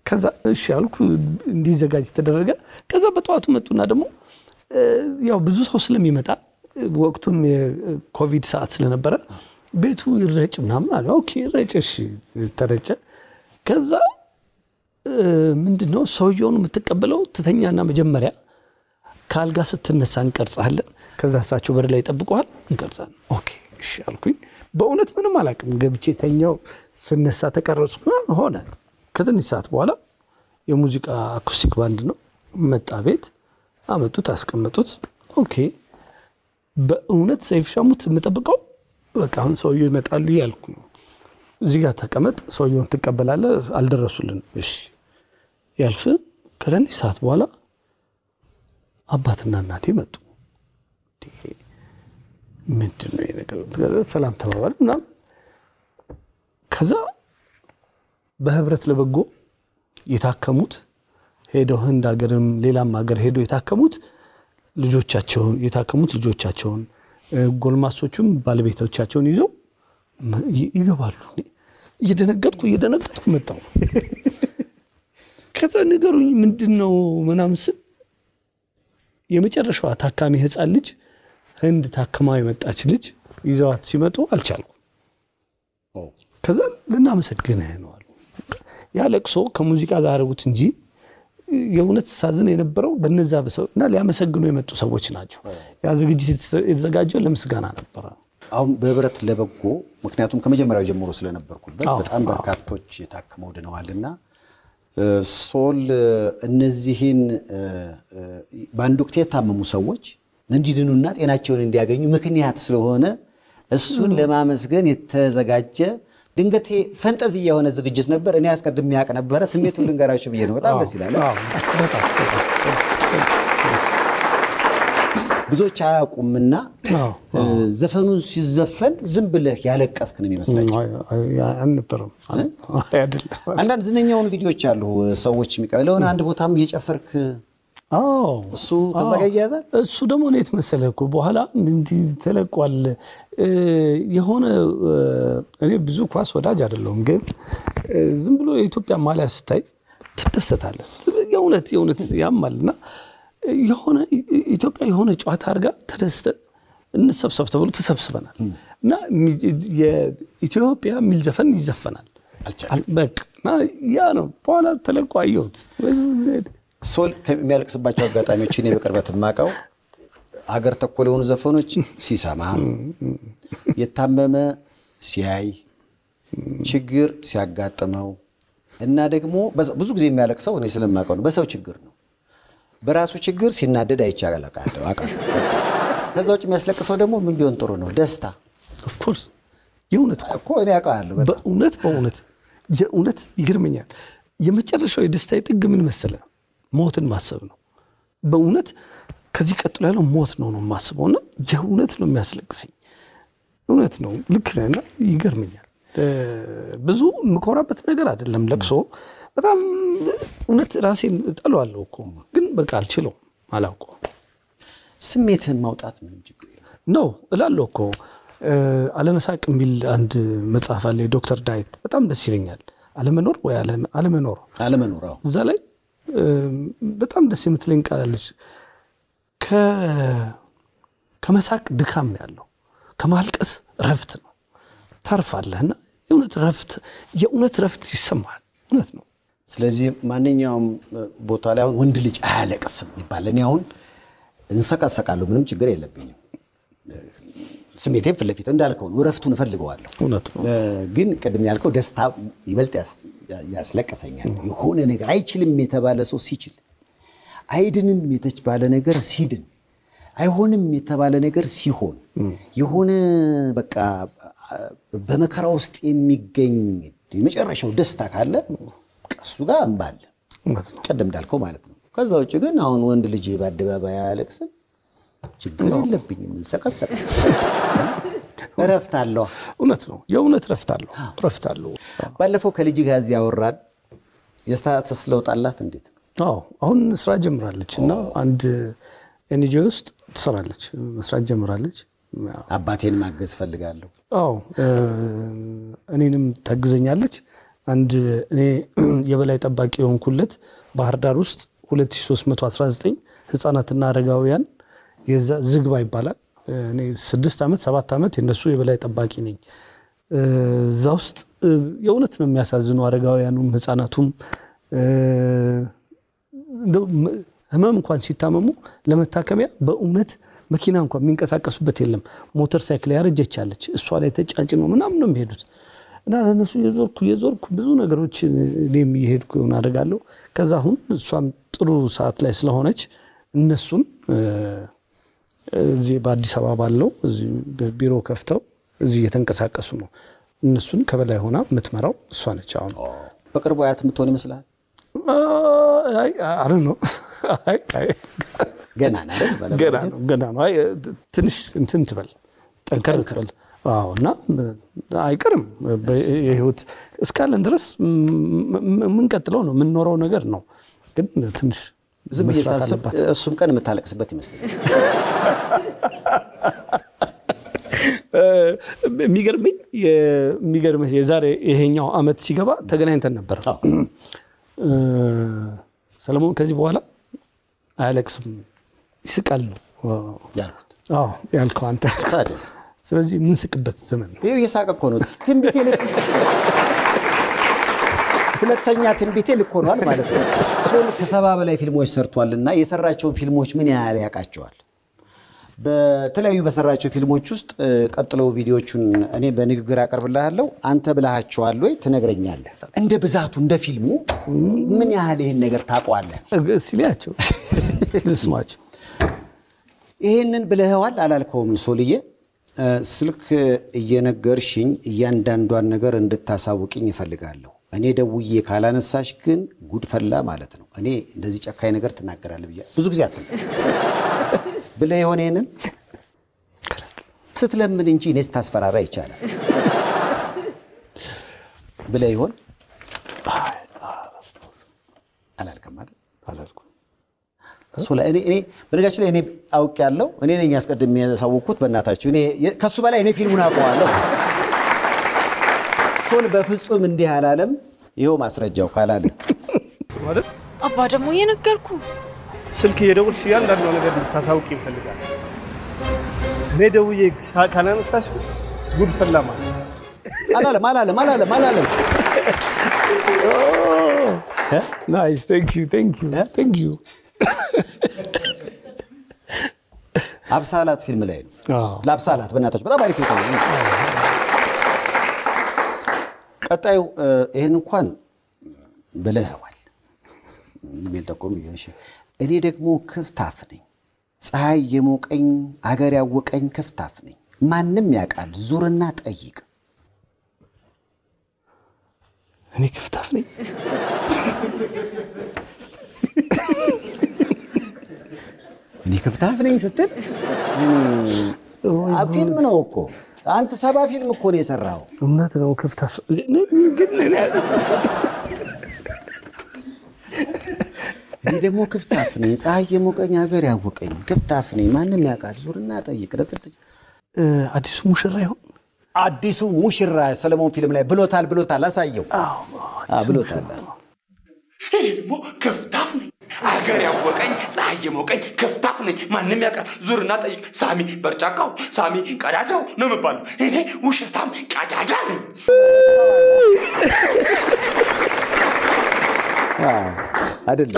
ከዛ እሺ አልኩ እንዲዘጋጅ ተደረገ ከዛ በጧቱ መጡና ደግሞ ያው ብዙ ሰው ስለሚመጣ ወቅቱም የኮቪድ ሰዓት ስለነበረ ቤቱ ይረጭ ምናምን አለ ኦኬ ይረጭሽ ተረጨ ከዛ ምንድነው ሰውየውን የምትቀበለው ትተኛና መጀመሪያ ካልጋ ስትነሳ እንቀርጻለን ከዛ እሳቸው በር ላይ ይጠብቁሃል እንቀርጻለን ኦኬ እሺ አልኩኝ በእውነት ምንም አላቅም ገብቼ ተኛው ስነሳ ተቀረጽኩ ሆነ ከትንሽ ሰዓት በኋላ የሙዚቃ አኩስቲክ ባንድ ነው መጣ ቤት አመጡት አስቀመጡት ኦኬ በእውነት ሰይፍ ሻሙት የምጠብቀው በቃ አሁን ሰውየው ይመጣሉ ያልኩ እዚህ ጋር ተቀመጥ ሰውየውን ተቀበላለ አልደረሱልን እሺ ያልኩ ከትንሽ ሰዓት በኋላ አባትና እናቴ መጡ ምንድነው የነገሩ ሰላም ተባባሉና ከዛ በህብረት ለበጎ የታከሙት ሄደው ህንድ ሀገርም ሌላም ሀገር ሄደው የታከሙት ልጆቻቸውን ጎልማሶቹም ባለቤቶቻቸውን ይዘው ይገባሉ እየደነገጥኩ መጣሁ ከዛ ነገሩኝ ምንድነው ምናምን ስል የመጨረሻው ታካሚ ህፃን ልጅ ህንድ ታከማ የመጣች ልጅ ይዘዋት ሲመጡ አልቻልኩም ከዛ ለናመሰግነህ ነው አሉ ያለቅሶ ከሙዚቃ ጋር አረጉት እንጂ የእውነት ሳዝን የነበረው በነዛ በሰውና ሊያመሰግኑ የመጡ ሰዎች ናቸው ያ ዝግጅት የተዘጋጀው ለምስጋና ነበር አሁን በህብረት ለበጎ ምክንያቱም ከመጀመሪያው ጀምሮ ስለነበርኩበት በጣም በርካቶች የታከመው ድነዋልና ሶል እነዚህን በአንድ ወቅት የታመሙ ሰዎች እንዲድኑና ጤናቸውን እንዲያገኙ ምክንያት ስለሆነ እሱን ለማመስገን የተዘጋጀ ድንገቴ ፈንጠዚ የሆነ ዝግጅት ነበር እኔ አስቀድም ያቀ ነበር ስሜቱን ልንገራችሁ ብዬ ነው በጣም ደስ ይላል ብዙዎች አያውቁምና ዘፈኑ ሲዘፈን ዝም ብለህ ያለቀስክ ነው የሚመስላችሁ አንነበረም አይደለም አንዳንድ ዝነኛውን ቪዲዮዎች አሉ ሰዎች የሚቀበለውን አንድ ቦታም እየጨፈርክ እሱ ተዘጋጅ ያዛል እሱ ደግሞ ነው መሰለኩ በኋላ እንዲ ተለቋል የሆነ እኔ ብዙ ኳስ ወዳጅ አይደለም ግን ዝም ብሎ የኢትዮጵያ ማሊያ ስታይ ትደሰታለህ። የእውነት ያማልና የሆነ ኢትዮጵያ የሆነ ጨዋታ አድርጋ ተደስተን እንሰብሰብ ተብሎ ተሰብስበናል እና የኢትዮጵያ የሚል ዘፈን ይዘፈናል በቃ ያ ነው። በኋላ ተለቆ አየሁት። ሶል ከሚያለቅስባቸው አጋጣሚዎች እኔ በቅርበት የማውቀው ሀገር ተኮር የሆኑ ዘፈኖች ሲሰማ፣ የታመመ ሲያይ፣ ችግር ሲያጋጥመው እና ደግሞ ብዙ ጊዜ የሚያለቅሰው እኔ ስለማውቀው ነው በሰው ችግር ነው። በራሱ ችግር ሲናደድ አይቻለቃለሁ አቃሽ። ከዛ ውጭ የሚያስለቅሰው ደግሞ ምን ቢሆን ጥሩ ነው? ደስታ ኦፍ ኮርስ የእውነት እኮ እኔ አውቃለሁ። በእውነት የእውነት ይገርመኛል። የመጨረሻው የደስታ ጥግ ምን መሰለ? ሞትን ማሰብ ነው። በእውነት ከዚህ ቀጥሎ ያለው ሞት ነው የማስበውና የእውነት ነው የሚያስለቅሰኝ። እውነት ነው ልክ ነህና ይገርመኛል። ብዙ ምኮራበት ነገር አይደለም ለቅሶ። በጣም እውነት ራሴን እጠለዋለሁ እኮ ግን በቃ አልችለውም፣ አላውቀውም። ስሜትህን ማውጣት ምን ችግር ነው እላለሁ እኮ። አለመሳቅ የሚል አንድ መጽሐፍ አለ ዶክተር ዳዊት፣ በጣም ደስ ይለኛል። አለመኖር ወይ አለመኖር እዛ ላይ በጣም ደስ የምትለኝ ቃል አለች። ከመሳቅ ድካም ነው ያለው፣ ከማልቀስ ረፍት ነው። ታርፋለህና የእውነት ረፍት ይሰማል። እውነት ነው። ስለዚህ ማንኛውም ቦታ ላይ አሁን ወንድ ልጅ አያለቅስም ይባላል። እኔ አሁን እንሰቃሰቃለሁ፣ ምንም ችግር የለብኝም። ስሜቴን ፊት ለፊት እንዳልከው ነው፣ ረፍቱን እፈልገዋለሁ። እውነት ነው። ግን ቅድም ያልከው ደስታ ይበልጥ ያስለቀሰኛል። የሆነ ነገር አይችልም የተባለ ሰው ሲችል፣ አይድንም የተባለ ነገር ሲድን፣ አይሆንም የተባለ ነገር ሲሆን፣ የሆነ በቃ በመከራ ውስጥ የሚገኝ የመጨረሻው ደስታ ካለ እሱ ጋር እንባል ቀደም እንዳልከው ማለት ነው። ከዛ ውጭ ግን አሁን ወንድ ልጅ በአደባባይ አያለቅስም፣ ችግር የለብኝም፣ እንሰቀሰቅሽ ረፍት አለው። እውነት ነው። የእውነት ረፍት አለው። ባለፈው ከልጅ ጋር እዚህ ያወራን የስታተስ ለውጥ አላት እንዴት ነው? አዎ አሁን ስራ ጀምራለች እና አንድ ኤንጂኦ ውስጥ ትሰራለች፣ መስራት ጀምራለች። አባቴን ማገዝ ፈልጋለሁ። አዎ እኔንም ታግዘኛለች። አንድ እኔ የበላይ ጠባቂ የሆንኩለት ባህር ዳር ውስጥ 2319 ህፃናትና አረጋውያን የዛ ዝግባ ይባላል። እኔ 6 ዓመት 7 ዓመት የነሱ የበላይ ጠባቂ ነኝ። እዛ ውስጥ የእውነት ነው የሚያሳዝኑ አረጋውያኑም ህፃናቱም ህመም እንኳን ሲታመሙ ለመታከሚያ በእውነት መኪና እንኳን የሚንቀሳቀሱበት የለም። ሞተር ሳይክል ያረጀቻለች እሷ ላይ ተጫጭነው ምናምን ነው የሚሄዱት እና ለነሱ የዞርኩ ብዙ ነገሮች እኔም እየሄድኩ አደርጋለሁ። ከዛ አሁን እሷም ጥሩ ሰዓት ላይ ስለሆነች እነሱን እዚህ በአዲስ አበባ ባለው እዚህ ቢሮ ከፍተው እዚህ እየተንቀሳቀሱ ነው። እነሱን ከበላይ ሆና የምትመራው እሷ ነች። አሁን በቅርቡ አያት የምትሆን ይመስላል? አይ ነው ገና ነው። አይ ትንሽ እንትን ትበል ጠንከር ትበል። አዎ እና አይቀርም የህይወት እስካለን ድረስ ምን ቀጥለው ነው የምንኖረው ነገር ነው። ግን ትንሽ ዝም እየሳሰብ እሱም ቀን የምታለቅስበት ይመስላል። የሚገርመኝ የዛሬ ይሄኛው አመት ሲገባ ተገናኝተን ነበር። ሰለሞን ከዚህ በኋላ አያለቅስም ይስቃል ነው ያልኩት። አዎ ያልከው አንተ። ስለዚህ ምን ስቅበት ዘመን ነው። ይሄ የሳቀ እኮ ነው። ትንቢቴ ልክ ሁለተኛ ትንቢቴ ልክ ሆኗል ማለት ነው። ሶል ከ70 በላይ ፊልሞች ሰርቷልና የሰራቸውን ፊልሞች ምን ያህል ያውቃቸዋል? በተለያዩ በሰራቸው ፊልሞች ውስጥ ቀጥለው ቪዲዮቹን እኔ በንግግር አቀርብልሃለሁ፣ አንተ ብለሃቸዋል ወይ ትነግረኛለህ። እንደ ብዛቱ እንደ ፊልሙ ምን ያህል ይሄን ነገር ታውቀዋለህ? ሲሊያቸው ልስማቸው። ይሄንን ብለህዋል አላልከውም ሶልዬ? ስልክ እየነገርሽኝ እያንዳንዷን ነገር እንድታሳውቅኝ እፈልጋለሁ። እኔ ደውዬ ካላነሳሽ ግን ጉድፈላ ማለት ነው። እኔ እንደዚህ ጨካኝ ነገር ትናገራለህ ብዬ ብዙ ጊዜ አትልም ብለህ የሆነ ይሄንን ስትለምን እንጂ እኔስ ታስፈራራ ይቻላል ብለህ ይሆን? አላልክም ማለት አላልኩም። ሶል እኔ በነገራችን ላይ እኔ አውቄያለሁ። እኔ ነኝ ያስቀድሜ ያሳወቅኩት። በእናታችሁ እኔ ከሱ በላይ እኔ ፊልሙን አውቀዋለሁ። ሶል በፍጹም እንዲህ አላለም። ይሄው ማስረጃው ካላለ ነው አይደል? አባ ደግሞ እየነገርኩ ስልክ እየደወልሽ ያንዳንዱ ነገር እንድታሳውቂ ይፈልጋል። እኔ ደውዬ ካላነሳሽ ጉድ ፈላማ አላለም ናይስ ቴንክ ዩ አብሳላት ፊልም ላይ ነው ለአብሳላት በእናታችሁ በጣም አሪፍ ነው ቀጣዩ ይሄን እንኳን ብለህዋል ምን ተቆም ይሄ እኔ ደግሞ ክፍታፍ ነኝ ፀሐይ የሞቀኝ አገር ያወቀኝ ክፍታፍ ነኝ ማንንም ያውቃል ዙርና ጠይቅ እኔ ክፍታፍ ነኝ እኔ ክፍታፍ ነኝ ስትል ፊልም ነው እኮ አንተ 7 ፊልም እኮ ነው የሰራው እውነት ነው ክፍታፍ ግን እኔ ደግሞ ክፍታፍ ነኝ ፀሐይ የሞቀኝ ሀገር ያወቀኝ ክፍታፍ ነኝ ማንንም ያውቃል ዙርና ጠይቅ አዲሱ ሙሽራ ይሆን አዲሱ ሙሽራ ሰለሞን ፊልም ላይ ብሎታል አሳየው ብሎታል እኔ ደግሞ ክፍታፍ ነኝ ሀገር ያወቀኝ ፀሐይ የሞቀኝ ክፍታፍ ነኝ ማንንም ያውቃል ዙርና ጠይቅ ሳሚ በርጫካው ሳሚ ቀዳዳው ነው የምባለው እኔ ውሸታም ቀዳዳ ነኝ አይደል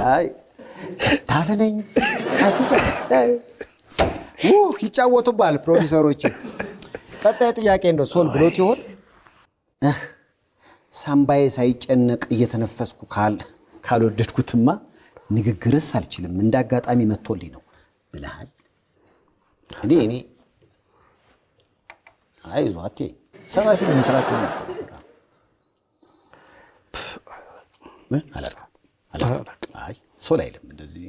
ታፈነኝ ይጫወቱባል ፕሮዲዩሰሮች ቀጣይ ጥያቄ እንደው ሶል ብሎት ይሆን ሳምባዬ ሳይጨነቅ እየተነፈስኩ ካልወደድኩትማ ንግግርስ አልችልም እንዳጋጣሚ መጥቶልኝ ነው ብለሃል እኔ አይዞህ አቴ ሰባ ፊልም መስራት ነው አላልኩም አይ ሶል አይደለም እንደዚህ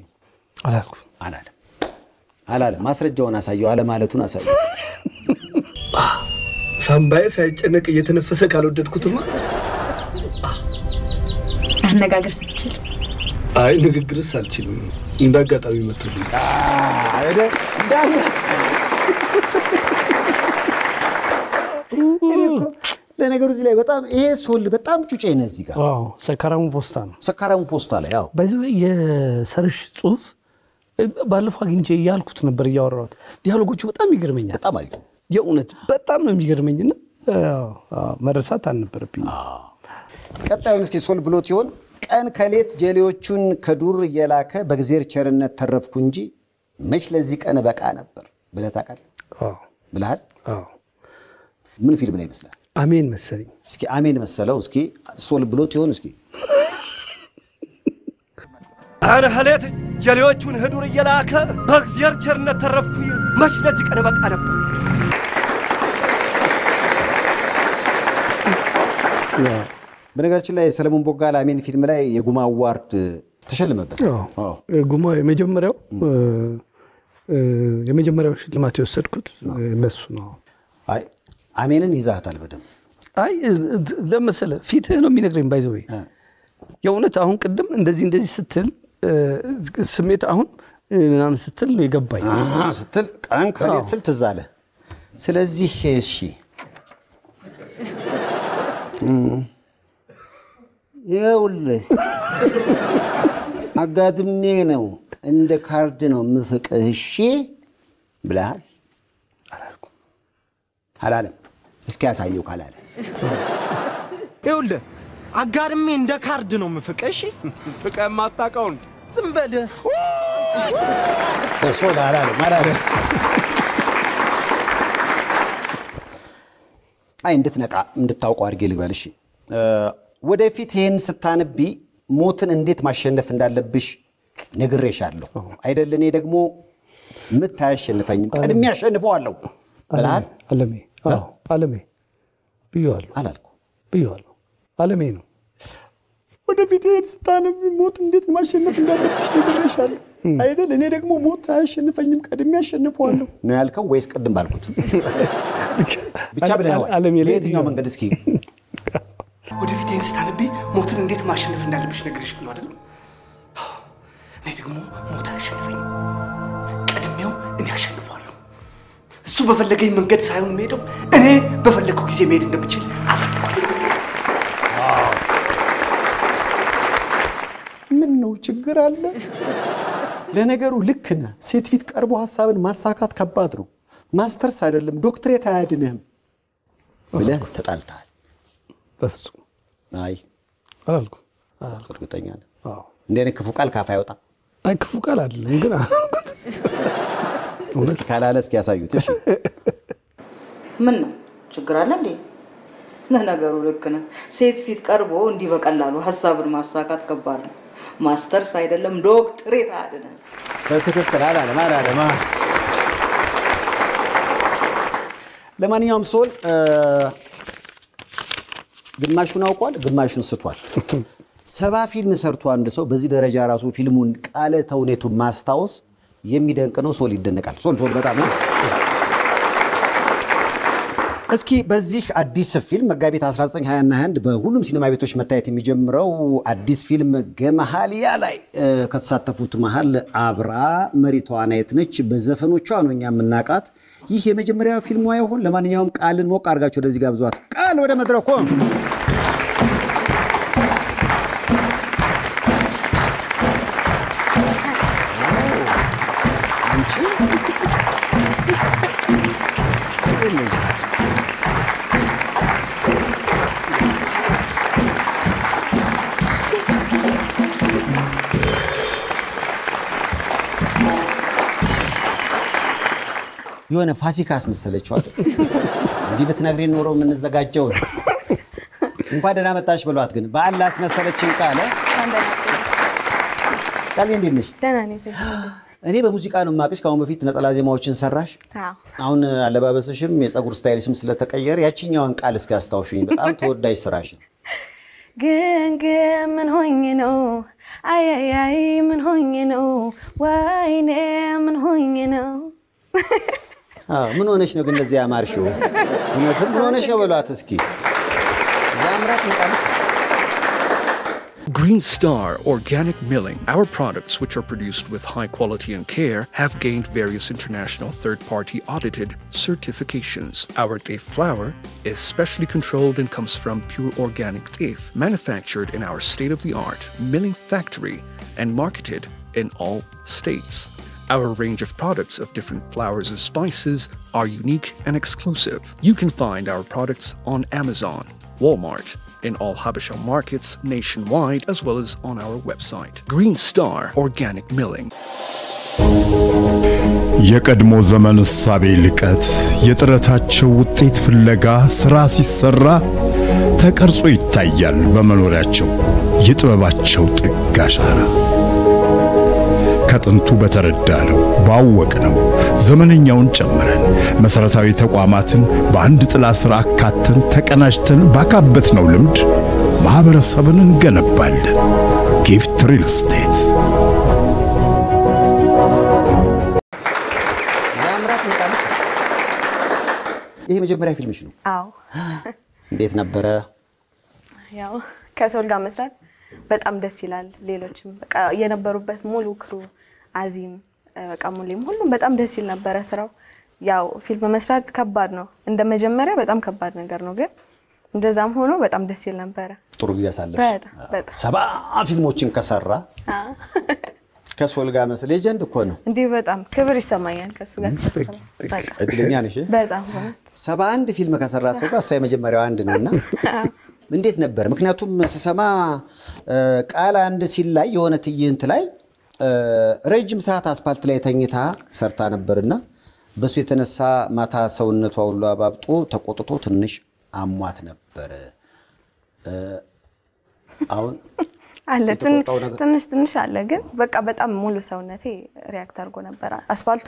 አላለም ማስረጃውን አሳየው አለ ማለቱን አሳየው ሳምባዬ ሳይጨነቅ እየተነፈሰ ካልወደድኩትማ አነጋገር ስትችል አይ ንግግርስ አልችልም እንዳጋጣሚ መጥቶልኝ ለነገሩ እዚህ ላይ በጣም ይሄ ሶል በጣም ጩጬ ነው እዚህ ጋር ሰካራሙ ፖስታ ላይ ያው በዚህ የሰርሽ ጽሁፍ ባለፈው አግኝቼ ያልኩት ነበር ያወራሁት ዲያሎጎቹ በጣም ይገርመኛል በጣም አሪፍ የእውነት በጣም ነው የሚገርመኝና መረሳት አልነበረብኝ ቀጣዩን እስኪ ሶል ብሎት ይሆን ቀን ከሌት ጀሌዎቹን ከዱር እየላከ በእግዚአብሔር ቸርነት ተረፍኩ እንጂ መች ለዚህ ቀን በቃ ነበር ብለህ ታውቃለህ ብለሃል ምን ፊልም ላይ ይመስላል አሜን መሰለኝ እስኪ አሜን መሰለው እስኪ ሶል ብሎት ይሆን እስኪ አረ ሀሌት ጀሌዎቹን ህዱር እየላከ በእግዚአብሔር ቸርነት ተረፍኩ መች ለዚህ ቀን በቃ ነበር በነገራችን ላይ ሰለሞን ቦጋለ አሜን ፊልም ላይ የጉማ አዋርድ ተሸለመበት ጉማ የመጀመሪያው ሽልማት የወሰድኩት ለሱ ነው አይ አሜንን ይዛታል በደም አይ ለምሳሌ ፊትህ ነው የሚነግረኝ ባይዘው የእውነት አሁን ቅድም እንደዚህ ስትል ስሜት አሁን ምናምን ስትል ነው የገባኝ ስትል ቀን ከሌት ስል ትዛለ ስለዚህ እሺ ይኸውልህ አጋድሜ ነው እንደ ካርድ ነው ምፍቅህ እሺ ብለሃል አላለም እስኪ ያሳየው ካላለ ይኸውልህ አጋድሜ እንደ ካርድ ነው ምፍቅህ እሺ ፍቅህ የማታውቀውን ዝም በል ሶል አላለም አይ እንድትነቃ እንድታውቀው አድርጌ ልበል እሺ ወደፊት ይሄን ስታነቢ ሞትን እንዴት ማሸነፍ እንዳለብሽ ነግሬሻለሁ አይደል እኔ ደግሞ ምታያሸንፈኝም ቀድሜ ያሸንፈዋለሁ ብለሃል አለሜ ብየዋለሁ ብየዋለሁ አለሜ ነው ወደፊት ይሄን ስታነቢ ሞት እንዴት ማሸነፍ እንዳለብሽ ነግሬሻለሁ አይደል እኔ ደግሞ ሞት አያሸንፈኝም ቀድሜ ያሸንፈዋለሁ ነው ያልከው ወይስ ቀድም ባልኩት ብቻ ብለሃል የትኛው መንገድ እስኪ ወደፊት ይሄን ስታነቢ ሞትን እንዴት ማሸነፍ እንዳለብሽ ነግሬሻለሁ አይደል እኔ ደግሞ ሞት አያሸንፈኝም ቀድሜው እኔ አሸንፈዋለሁ እሱ በፈለገኝ መንገድ ሳይሆን መሄደው እኔ በፈለግኩ ጊዜ መሄድ እንደምችል አሳየዋለሁ ነው ችግር አለ? ለነገሩ ልክ ነህ። ሴት ፊት ቀርቦ ሐሳብን ማሳካት ከባድ ነው። ማስተርስ አይደለም ዶክትሬት አያድንህም ብለህ ተጣልተሃል። በፍጹም አይ አላልኩም። እርግጠኛ ነኝ? አዎ። እንደ እኔ ክፉ ቃል ካፍ አይወጣ። አይ ክፉ ቃል አይደለም ግን እስኪ ካላለ እስኪ ያሳዩት። እሺ ምን ነው ችግር አለ እንዴ? ለነገሩ ልክ ነህ። ሴት ፊት ቀርቦ እንዲህ በቀላሉ ሐሳብን ማሳካት ከባድ ነው። ማስተርስ አይደለም ዶክትሬት አያድንህም። በትክክል አላለማ። ለማንኛውም ሶል ግማሹን አውቋል፣ ግማሹን ስቷል። 70 ፊልም ሰርቶ አንድ ሰው በዚህ ደረጃ ራሱ ፊልሙን ቃለ ተውኔቱን ማስታወስ የሚደንቅ ነው። ሶል ይደነቃል። ሶል በጣም ነው። እስኪ በዚህ አዲስ ፊልም መጋቢት 1920 እና 21 በሁሉም ሲኒማ ቤቶች መታየት የሚጀምረው አዲስ ፊልም ገመሃልያ ላይ ከተሳተፉት መሃል አብራ መሪ ተዋናይት ነች። በዘፈኖቿ ነው እኛ የምናውቃት። ይህ የመጀመሪያ ፊልሟ ይሆን? ለማንኛውም ቃልን ሞቅ አድርጋችሁ ወደዚህ ጋብዟት። ቃል ወደ መድረኩ። የሆነ ፋሲካ አስመሰለችው አይደል? እንዲህ ብትነግሪን ኖሮ ምን ዘጋጀው። እንኳን ደህና መጣሽ ብሏት ግን በአላህ አስመሰለችን ቃለ። ቃል እንዴት ነሽ? ደህና ነኝ። እኔ በሙዚቃ ነው የማውቅሽ። ከአሁን በፊት ነጠላ ዜማዎችን ሰራሽ። አሁን አለባበስሽም የፀጉር ስታይልሽም ስለተቀየረ ያቺኛውን ቃል እስኪ አስታውሽኝ። በጣም ተወዳጅ ስራሽ። ግን ምን ሆኜ ነው? አይ ምን ሆኜ ነው? ወይኔ ምን ሆኜ ነው? ምን ሆነሽ ነው ግን እንደዚህ ያማርሽው? እውነትም ምን ሆነሽ ነው በሏት እስኪ። ያምራት ነው። Green Star Organic Milling. Our products, which are produced with high quality and care, have gained various international third-party audited certifications. Our teff flour is specially controlled and comes from pure organic teff, manufactured in our state-of-the-art milling factory and marketed in all states. Our range of products of different flours and spices are unique and exclusive. You can find our products on Amazon, Walmart, in all Habesha markets nationwide, as well as on our website. Green Star Organic Milling. የቀድሞ ዘመን እሳቤ ልቀት የጥረታቸው ውጤት ፍለጋ ስራ ሲሰራ ተቀርጾ ይታያል በመኖሪያቸው የጥበባቸው ጥግ አሻራ። ከጥንቱ በተረዳነው ባወቅነው ዘመነኛውን ጨምረን መሰረታዊ ተቋማትን በአንድ ጥላ ስር አካተን ተቀናጅተን ባካበትነው ልምድ ማህበረሰብን እንገነባለን። ጊፍት ሪል ስቴት። ይሄ መጀመሪያ ፊልምሽ ነው? አዎ። እንዴት ነበረ? ያው ከሶል ጋር መስራት በጣም ደስ ይላል። ሌሎችም በቃ የነበሩበት ሙሉ ክሩ አዚም በቃ ሙሉም ሁሉም በጣም ደስ ይል ነበር ስራው። ያው ፊልም መስራት ከባድ ነው። እንደመጀመሪያ በጣም ከባድ ነገር ነው፣ ግን እንደዛም ሆኖ በጣም ደስ ይል ነበር። ጥሩ ጊዜ አሳለፍሽ። በጣም 70 ፊልሞችን ከሰራ ከሶል ጋር መስለ ሌጀንድ እኮ ነው። እንዴ በጣም ክብር ይሰማኛል ከሱ ጋር ስለሰራ። በቃ እድለኛ ነሽ። በጣም 71 ፊልም ከሰራ ሰው ጋር እሷ የመጀመሪያው አንድ ነውና እንዴት ነበር? ምክንያቱም ስሰማ ቃል አንድ ሲል ላይ የሆነ ትዕይንት ላይ ረጅም ሰዓት አስፓልት ላይ ተኝታ ሰርታ ነበርና በሱ የተነሳ ማታ ሰውነቷ ሁሉ አባብጦ ተቆጥቶ ትንሽ አሟት ነበር። አሁን አለ ትንሽ አለ፣ ግን በቃ በጣም ሙሉ ሰውነቴ ሪያክት አድርጎ ነበር። አስፓልቱ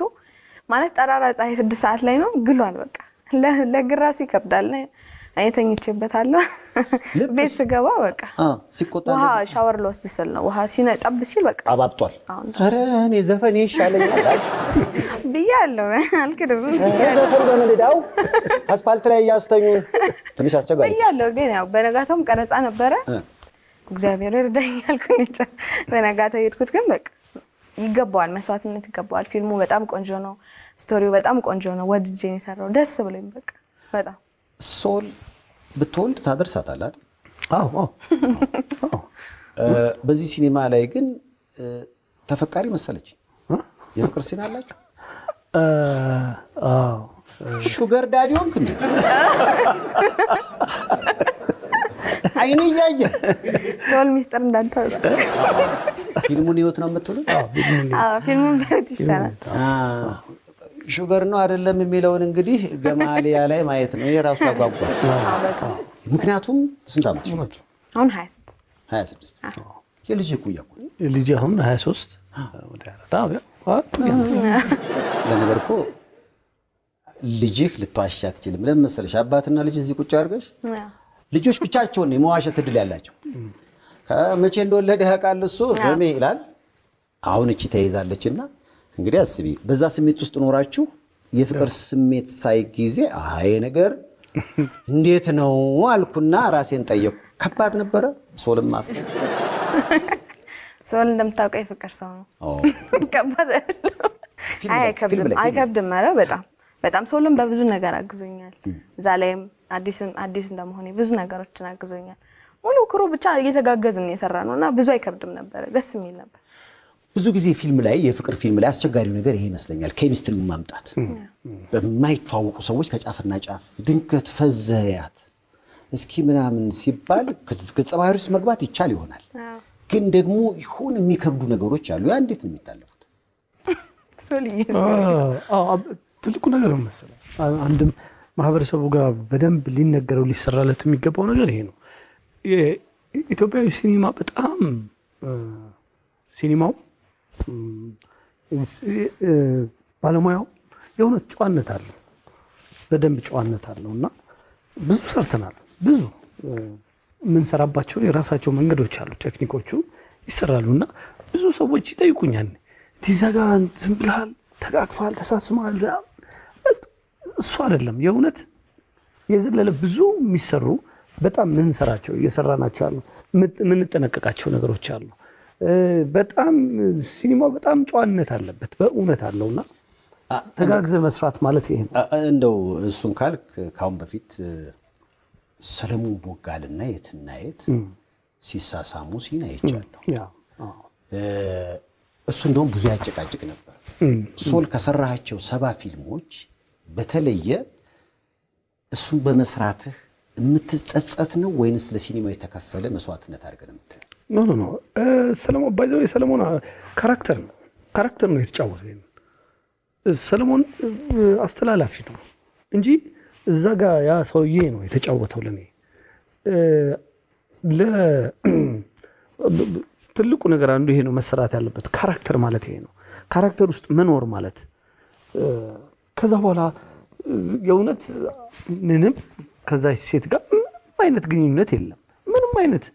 ማለት ጠራራ ፀሐይ 6 ሰዓት ላይ ነው ግሏል። በቃ ለግራስ ይከብዳል። አይተኝቼበታለሁ። ቤት ስገባ በቃ ሲቆጣ ውሃ ሻወር ልወስድ ስል ነው ውሃ ሲነጠብ ሲል በቃ አባብጧል። ኧረ እኔ ዘፈን ይሻለኛል ብያለሁ። አልክድም። ዘፈን በመልዳው አስፓልት ላይ ያስተኙ ትንሽ አስቸጋሪ ብያለሁ። ግን ያው በነጋታውም ቀረጻ ነበረ። እግዚአብሔር ይርዳኝ አልኩኝ። በነጋታው ሄድኩት፣ ግን በቃ ይገባዋል፣ መስዋዕትነት ይገባዋል። ፊልሙ በጣም ቆንጆ ነው። ስቶሪው በጣም ቆንጆ ነው። ወድጄ ነው የሰራው። ደስ ብሎኝ በቃ በጣም ሶል ብትወልድ ታደርሳታለህ አይደል? አዎ። በዚህ ሲኒማ ላይ ግን ተፈቃሪ መሰለች የፍቅር ሲና አላችሁ ሹገር ዳዲ ሆንክ እንዴ አይኔ ያየ ሶል ሚስጥር እንዳንተ ፊልሙን ህይወት ነው የምትሉት ፊልሙን በት ይሻላል ሹገር ነው አይደለም የሚለውን እንግዲህ ገማሊያ ላይ ማየት ነው የራሱ አጓጓል ምክንያቱም ስንት አመት ነው አሁን 26 የልጅ ኩያ የልጅ አሁን 23 ወደ ታዲያ ለነገር እኮ ልጅህ ልትዋሻ አትችልም ለምን መሰለሽ አባትና ልጅ እዚህ ቁጭ አድርገሽ ልጆች ብቻቸውን ነው የመዋሸት እድል ያላቸው ከመቼ እንደወለደ ያውቃል እሱ ዘሜ ይላል አሁን እቺ ተይዛለችና እንግዲህ አስቢ በዛ ስሜት ውስጥ ኖራችሁ የፍቅር ስሜት ሳይጊዜ አይ ነገር እንዴት ነው አልኩና ራሴን ጠየቁ ከባድ ነበረ ሶልም ማፍሽ ሶል እንደምታውቀው የፍቅር ሰው ነው ከባድ አይከብድም ኧረ በጣም ሶልም በብዙ ነገር አግዞኛል ዛላይም አዲስ እንደመሆኔ ብዙ ነገሮችን አግዞኛል ሙሉ ክሩ ብቻ እየተጋገዝን የሰራነውና ብዙ አይከብድም ነበር ደስ የሚል ነበር ብዙ ጊዜ ፊልም ላይ የፍቅር ፊልም ላይ አስቸጋሪው ነገር ይሄ ይመስለኛል ኬሚስትሪውን ማምጣት በማይተዋወቁ ሰዎች ከጫፍና ጫፍ ድንገት ፈዘያት እስኪ ምናምን ሲባል ከጸባይሩስ መግባት ይቻል ይሆናል ግን ደግሞ ይሁን የሚከብዱ ነገሮች አሉ ያ እንዴት ነው የሚታለፉት ሶልዬ ትልቁ ነገር መሰለኝ አንድም ማህበረሰቡ ጋር በደንብ ሊነገረው ሊሰራለት የሚገባው ነገር ይሄ ነው የኢትዮጵያዊ ሲኒማ በጣም ሲኒማው ባለሙያው የሆነ ጨዋነት አለው በደንብ ጨዋነት አለውና ብዙ ሰርተናል ብዙ ምን ሰራባቸው የራሳቸው መንገዶች አሉ ቴክኒኮቹ ይሰራሉና ብዙ ሰዎች ይጠይቁኛል ዲዛጋ ዝም ብለሃል ተቃቅፋል ተሳስማል እሱ አይደለም የእውነት የዘለለ ብዙ የሚሰሩ በጣም ምን ሰራቸው እየሰራናቸው አሉ ምን ተነቀቃቸው ነገሮች አሉ በጣም ሲኒማው በጣም ጨዋነት አለበት በእውነት አለውና ተጋግዘ መስራት ማለት ይሄ ነው እንደው እሱን ካልክ ካሁን በፊት ሰለሞን ቦጋልና የትናየት ሲሳሳሙ ሲና ይቻላል እሱ እንደውም ብዙ ያጨቃጭቅ ነበር ሶል ከሰራቸው 7 ፊልሞች በተለየ እሱን በመስራትህ የምትጸጸት ነው ወይንስ ለሲኒማው የተከፈለ መስዋዕትነት አድርገን የምትለው ኖ ሰለሞን ባይዘው የሰለሞን ካራክተር ነው የተጫወተው ሰለሞን አስተላላፊ ነው እንጂ እዛ ጋር ያ ሰውዬ ነው የተጫወተው ለኔ ትልቁ ነገር አንዱ ይሄ ነው መሰራት ያለበት ካራክተር ማለት ይሄ ነው ካራክተር ውስጥ መኖር ማለት ከዛ በኋላ የእውነት ምንም ከዛ ሴት ጋር ምንም አይነት ግንኙነት የለም ምንም አይነት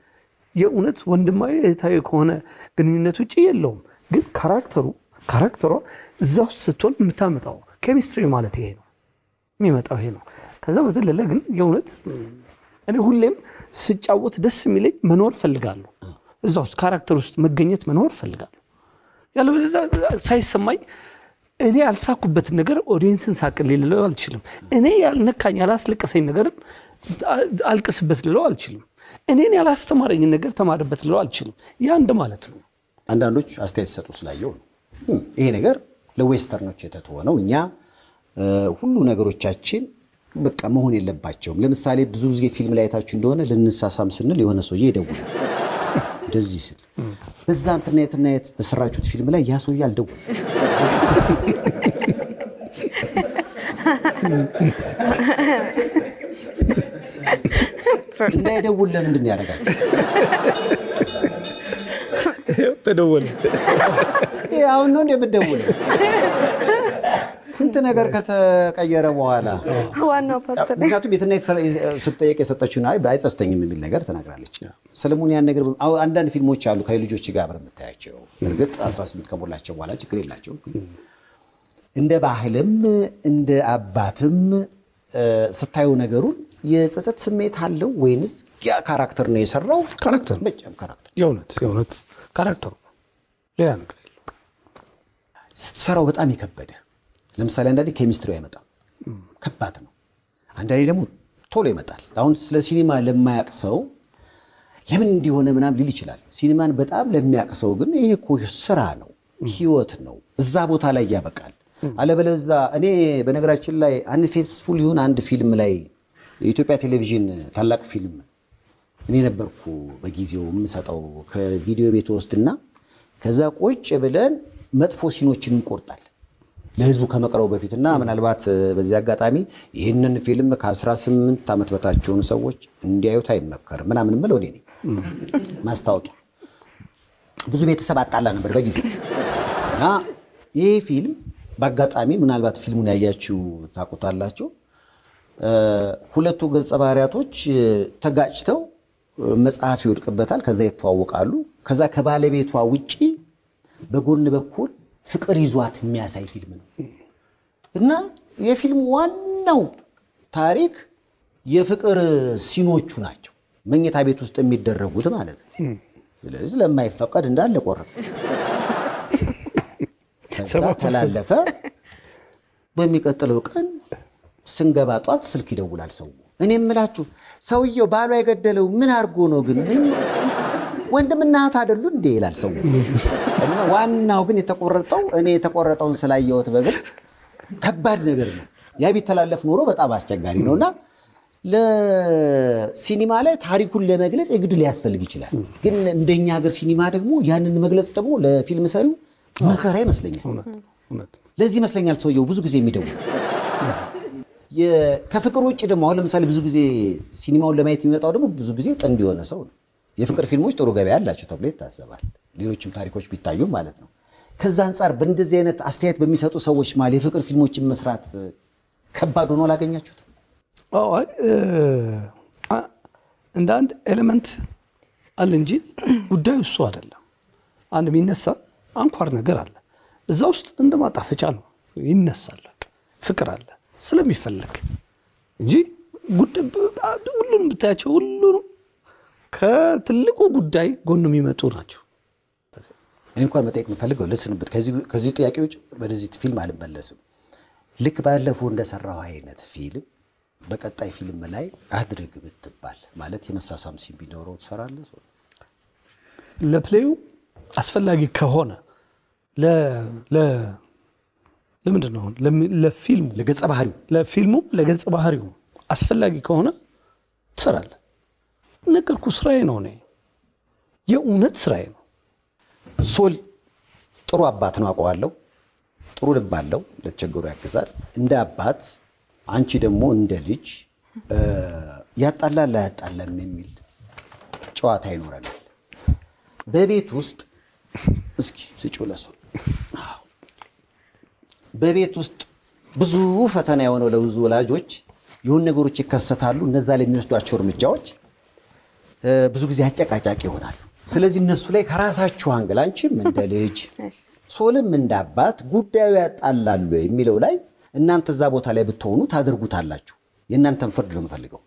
የእውነት ወንድማዊ እህታዊ ከሆነ ግንኙነት ውጪ የለውም ግን ካራክተሯ እዛው ስትሆን የምታመጣው ኬሚስትሪ ማለት ይሄ ነው የሚመጣው ይሄ ነው ከዛ በተለለ ግን የእውነት እኔ ሁሌም ስጫወት ደስ የሚለኝ መኖር ፈልጋለሁ እዛው ካራክተር ውስጥ መገኘት መኖር ፈልጋለሁ ያለበለዚያ ሳይሰማኝ እኔ ያልሳኩበት ነገር ኦዲየንስን ሳቅል ልለው አልችልም እኔ ያልነካኝ ያላስለቀሰኝ ነገር አልቅስበት ልለው አልችልም እኔን ያላስተማረኝ ነገር ተማርበት ልለው አልችልም ያ እንደ ማለት ነው አንዳንዶች አስተያየት ሰጡ ስላየው ነው ይሄ ነገር ለዌስተርኖች የተተወ ነው እኛ ሁሉ ነገሮቻችን በቃ መሆን የለባቸውም ለምሳሌ ብዙ ጊዜ ፊልም ላይ አይታችሁ እንደሆነ ለንሳሳም ስንል የሆነ ሰውዬ ይደውል እንደዚህ ሲል በዛ ኢንተርኔት በሰራችሁት ፊልም ላይ ያ ሰውዬ አልደውል እንዳይደውል ለምንድን ነው ያደረጋችሁ ተደወለ አሁን ነው እንደምትደውል ስንት ነገር ከተቀየረ በኋላ ዋናው ፓስተር ምክንያቱም የትናየት ስትጠየቅ የሰጠችውን አይ ባይጸስተኝም የሚል ነገር ተናግራለች ሰለሞን ያን ነገር አንዳንድ ፊልሞች አሉ ከልጆች ጋር አብረን የምታያቸው እርግጥ 18 ከሞላቸው በኋላ ችግር የላቸውም እንደ ባህልም እንደ አባትም ስታዩ ነገሩን የጸጸት ስሜት አለው ወይንስ ያ ካራክተር ነው የሰራው ካራክተር የእውነት ካራክተሩ ሌላ ነገር ስትሰራው በጣም ይከበደ ለምሳሌ አንዳንዴ ኬሚስትሪ አይመጣም ከባድ ነው አንዳንዴ ደግሞ ቶሎ ይመጣል አሁን ስለ ሲኒማ ለማያቅ ሰው ለምን እንዲሆነ ምናምን ሊል ይችላል። ሲኒማን በጣም ለሚያቅሰው ግን ይሄ እኮ ስራ ነው፣ ህይወት ነው። እዛ ቦታ ላይ ያበቃል። አለበለዛ እኔ በነገራችን ላይ አንፌስፉል ይሁን አንድ ፊልም ላይ የኢትዮጵያ ቴሌቪዥን ታላቅ ፊልም እኔ ነበርኩ በጊዜው የምሰጠው ከቪዲዮ ቤት ወስድና ከዛ ቁጭ ብለን መጥፎ ሲኖችን እንቆርጣለን ለህዝቡ ከመቅረቡ በፊትና ምናልባት በዚህ አጋጣሚ ይሄንን ፊልም ከ18 ዓመት በታች የሆኑ ሰዎች እንዲያዩት አይመከርም ምናምን ማለት ነው። ማስታወቂያ ብዙ ቤተሰብ አጣላ ነበር በጊዜው እና ይሄ ፊልም በአጋጣሚ ምናልባት ፊልሙን ያያችሁ ታውቁታላችሁ። ሁለቱ ገጸ ባህሪያቶች ተጋጭተው መጽሐፍ ይወድቅበታል። ከዛ ይተዋወቃሉ። ከዛ ከባለቤቷ ውጪ በጎን በኩል ፍቅር ይዟት የሚያሳይ ፊልም ነው እና የፊልሙ ዋናው ታሪክ የፍቅር ሲኖቹ ናቸው፣ መኝታ ቤት ውስጥ የሚደረጉት ማለት ነው። ስለዚህ ለማይፈቀድ እንዳለ ቆረጠ። ከዛ ተላለፈ። በሚቀጥለው ቀን ስንገባ ጧት ስልክ ይደውላል ሰው። እኔ እምላችሁ ሰውየው ባሏ የገደለው ምን አርጎ ነው ግን ወንድምና እህት አይደሉ እንዴ ይላል ሰው። እና ዋናው ግን የተቆረጠው እኔ የተቆረጠውን ስላየሁት በግል ከባድ ነገር ነው። ያ ቢተላለፍ ኖሮ በጣም አስቸጋሪ ነውና ለሲኒማ ላይ ታሪኩን ለመግለጽ የግድ ሊያስፈልግ ይችላል። ግን እንደኛ ሀገር ሲኒማ ደግሞ ያንን መግለጽ ደግሞ ለፊልም ሰሪው መከራ ይመስለኛል። ለዚህ ይመስለኛል ሰውየው ብዙ ጊዜ የሚደውል ከፍቅር ውጭ ደግሞ አሁን ለምሳሌ ብዙ ጊዜ ሲኒማውን ለማየት የሚመጣው ደግሞ ብዙ ጊዜ ጥንድ የሆነ ሰው ነው። የፍቅር ፊልሞች ጥሩ ገበያ አላቸው ተብሎ ይታሰባል። ሌሎችም ታሪኮች ቢታዩ ማለት ነው። ከዛ አንፃር በእንደዚህ አይነት አስተያየት በሚሰጡ ሰዎች ማለት የፍቅር ፊልሞችን መስራት ከባድ ሆኖ አላገኛችሁት? እንደ አንድ ኤሌመንት አለ እንጂ ጉዳዩ እሱ አይደለም። አንድ የሚነሳ አንኳር ነገር አለ እዛ ውስጥ እንደ ማጣፈጫ ነው ይነሳል። ፍቅር አለ ስለሚፈልግ እንጂ ሁሉንም ብታያቸው ሁሉንም ከትልቁ ጉዳይ ጎን የሚመጡ ናቸው። እኔ እንኳን መጠየቅ የምፈልገው ልስንበት ከዚህ ጥያቄዎች ወደዚህ ፊልም አልመለስም። ልክ ባለፈው እንደሰራው አይነት ፊልም በቀጣይ ፊልም ላይ አድርግ ብትባል ማለት የመሳሳም ሲን ቢኖረው ትሰራለህ? ለፕሌዩ አስፈላጊ ከሆነ ለምንድን ነው ለፊልሙ ለገጸ ባህሪው ለፊልሙ ለገጸ ባህሪው አስፈላጊ ከሆነ ትሰራለህ። ነገርኩ ስራዬ ነው። እኔ የእውነት ስራዬ ነው። ሶል ጥሩ አባት ነው አውቀዋለሁ። ጥሩ ልብ አለው፣ ለተቸገሩ ያግዛል። እንደ አባት አንቺ ደግሞ እንደ ልጅ ያጣላል ያጣላም የሚል ጨዋታ ይኖረናል በቤት ውስጥ። እስኪ ስጪው ለሶል። በቤት ውስጥ ብዙ ፈተና የሆነው ለብዙ ወላጆች የሆኑ ነገሮች ይከሰታሉ። እነዛ ላይ የሚወስዷቸው እርምጃዎች ብዙ ጊዜ አጨቃጫቂ ይሆናሉ። ስለዚህ እነሱ ላይ ከራሳችሁ አንግል አንቺም እንደ ልጅ ሶልም እንደ አባት ጉዳዩ ያጣላሉ የሚለው ላይ እናንተ እዛ ቦታ ላይ ብትሆኑ ታደርጉታላችሁ። የእናንተን ፍርድ ነው የምፈልገው።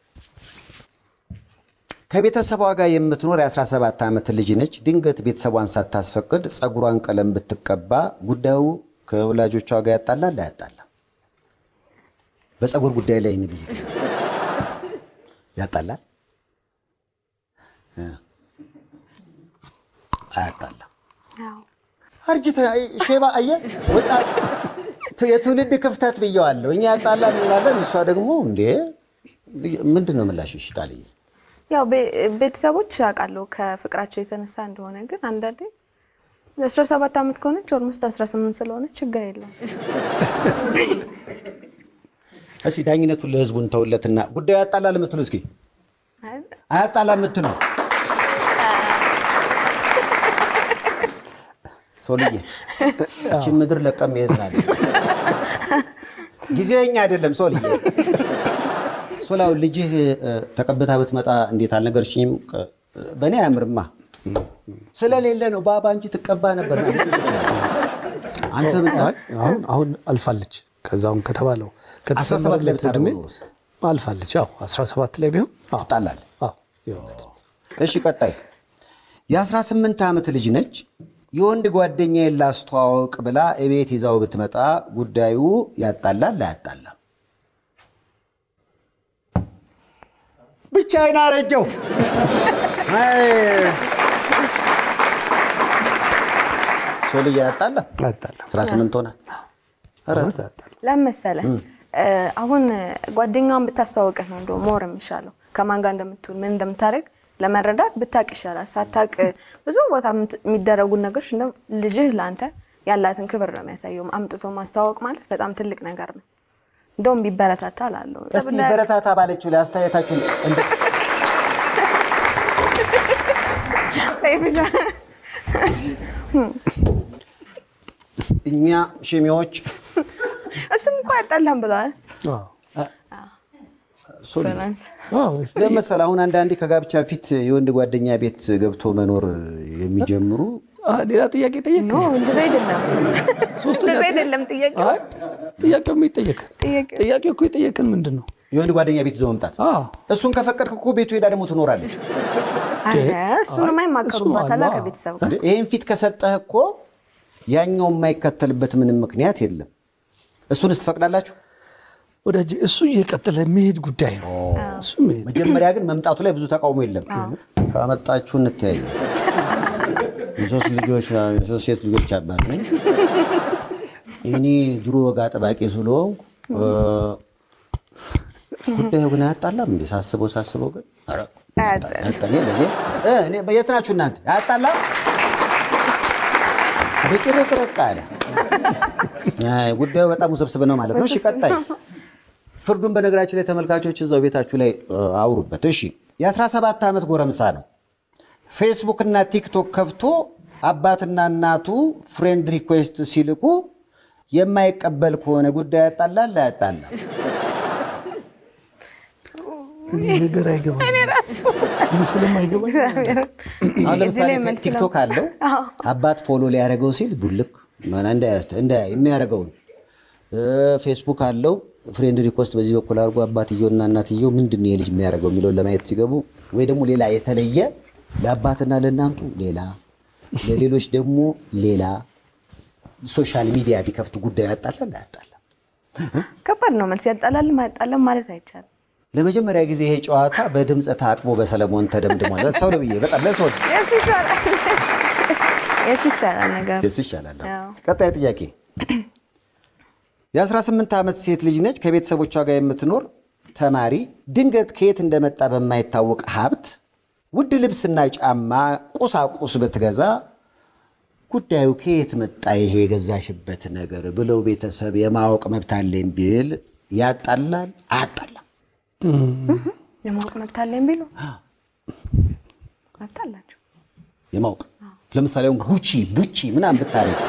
ከቤተሰቧ ጋር የምትኖር የ17 ዓመት ልጅ ነች። ድንገት ቤተሰቧን ሳታስፈቅድ ጸጉሯን ቀለም ብትቀባ ጉዳዩ ከወላጆቿ ጋር ያጣላል አያጣላም? በጸጉር ጉዳይ ላይ ብዙ ያጣላል አያጣላም? አርጅተ ሼባ አየ ወጣ የትውልድ ክፍተት ብየዋለሁ። እኛ ያጣላል እንላለን፣ እሷ ደግሞ እንዴ ምንድነው ምላሽሽ ቃልዬ? ያው ቤተሰቦች ያውቃሉ ከፍቅራቸው የተነሳ እንደሆነ፣ ግን አንዳንዴ 17 ዓመት ከሆነች ኦልሞስት 18 ስለሆነ ችግር የለም። እሺ ዳኝነቱን ለህዝቡን ተውለትና ጉዳዩ ያጣላል የምትሉ እስኪ አያጣላም የምትሉ ሶልዬ እቺ ምድር ለቀም ይሄናል። ጊዜኛ አይደለም ሶልዬ። ሶላው ልጅህ ተቀብታ ብትመጣ እንዴት አልነገርሽኝም? በእኔ አያምርማ ስለሌለ ነው። ባባ አንቺ ትቀባ ነበር። አንተ ብታይ አሁን አልፋለች። ከዛውን ከተባለው 17 ላይ ተደምሮ አልፋለች። አዎ 17 ላይ ቢሆን ትጣላለህ። አዎ እሺ ቀጣይ የ18 ዓመት ልጅ ነች። የወንድ ጓደኛዬን ላስተዋወቅ ብላ እቤት ይዛው ብትመጣ ጉዳዩ ያጣላል አያጣላም? ብቻዬን አረጀው ሶልዬ ያጣላ 18 ሆነ። ለምሳሌ አሁን ጓደኛውን ብታስተዋውቀህ ነው እንደው ሞር የሚሻለው ከማን ጋር እንደምትውል ምን እንደምታረግ ለመረዳት ብታቅ ይሻላል። ሳታቅ ብዙ ቦታ የሚደረጉ ነገሮች እንደው ልጅህ ላንተ ያላትን ክብር ነው የሚያሳየው። አምጥቶ ማስተዋወቅ ማለት በጣም ትልቅ ነገር ነው። እንደውም ቢበረታታ አላለሁ። እስቲ በረታታ ባለችው ላይ አስተያየታችሁ እንደ እኛ ሸሚዎች እሱም እኮ ያጣላም ብለዋል። ለምሳሌ አሁን አንዳንዴ ከጋብቻ ፊት የወንድ ጓደኛ ቤት ገብቶ መኖር የሚጀምሩ ሌላ ጥያቄ ጠየቅ ነው። እንደዛ አይደለም እንደዛ አይደለም ጥያቄ ጥያቄው የሚጠየቅ ጥያቄው እኮ የጠየቅን ምንድነው? የወንድ ጓደኛ ቤት ይዞ መምጣት። እሱን ከፈቀድክ እኮ ቤቱ ሄዳ ደግሞ ትኖራለች። እሱን የማይማከሩባት አላ ከቤተሰብ ጋር ይሄን ፊት ከሰጠህ እኮ ያኛው የማይከተልበት ምንም ምክንያት የለም። እሱን ትፈቅዳላችሁ? ወዳጅ እሱ እየቀጠለ የሚሄድ ጉዳይ ነው። እሱ መጀመሪያ ግን መምጣቱ ላይ ብዙ ተቃውሞ የለም። ካመጣችሁ እንተያያለን። ሶስት ሴት ልጆች አባት ነኝ። እኔ ድሮ ወግ አጥባቂ ስለሆንኩ ጉዳዩ ግን አያጣላም እንዴ? ሳስበው ግን ኧረ አያጣኔ ለኔ እኔ በየት ናችሁ እናንተ? አያጣላም በጭርቅርቅ አለ። አይ ጉዳዩ በጣም ውስብስብ ነው ማለት ነው። እሺ ቀጣይ ፍርዱን በነገራችን ላይ ተመልካቾች እዛው ቤታችሁ ላይ አውሩበት። እሺ የ17 ዓመት ጎረምሳ ነው። ፌስቡክ እና ቲክቶክ ከፍቶ አባትና እናቱ ፍሬንድ ሪኩዌስት ሲልኩ የማይቀበል ከሆነ ጉዳይ ያጣላል አያጣላም? ነገር አይገባም። እኔ ራሱ ስለማይገባኝ አሁን ለምሳሌ ቲክቶክ አለው አባት ፎሎ ሊያደርገው ሲል ቡልክ ማን እንደ የሚያደርገውን ፌስቡክ አለው ፍሬንድ ሪኩዌስት በዚህ በኩል አድርጎ አባትየውና እናትየው ምንድነው የልጅ የሚያደርገው የሚለው ለማየት ሲገቡ ወይ ደግሞ ሌላ የተለየ ለአባትና ለእናንቱ ሌላ ለሌሎች ደግሞ ሌላ ሶሻል ሚዲያ ቢከፍቱ ጉዳይ ያጣላል አያጣላም? ከባድ ነው። መልስ ያጣላል ማያጣላም ማለት አይቻልም። ለመጀመሪያ ጊዜ ይሄ ጨዋታ በድምጽ ታቅቦ በሰለሞን ተደምድሟል። ሰው ለብዬ በጣም ለሰው የሱ ይሻላል ነገር የሱ ይሻላል። ቀጣይ ጥያቄ የ18 ዓመት ሴት ልጅ ነች። ከቤተሰቦቿ ጋር የምትኖር ተማሪ ድንገት ከየት እንደመጣ በማይታወቅ ሀብት ውድ ልብስና ጫማ ቁሳቁስ ብትገዛ ጉዳዩ ከየት መጣ ይሄ የገዛሽበት ነገር ብለው ቤተሰብ የማወቅ መብት አለኝ ቢል ያጣላል አያጣላም? የማወቅ መብት አለኝ ቢሉ መብት አላቸው የማወቅ ለምሳሌ ጉቺ ምናምን ብታረግ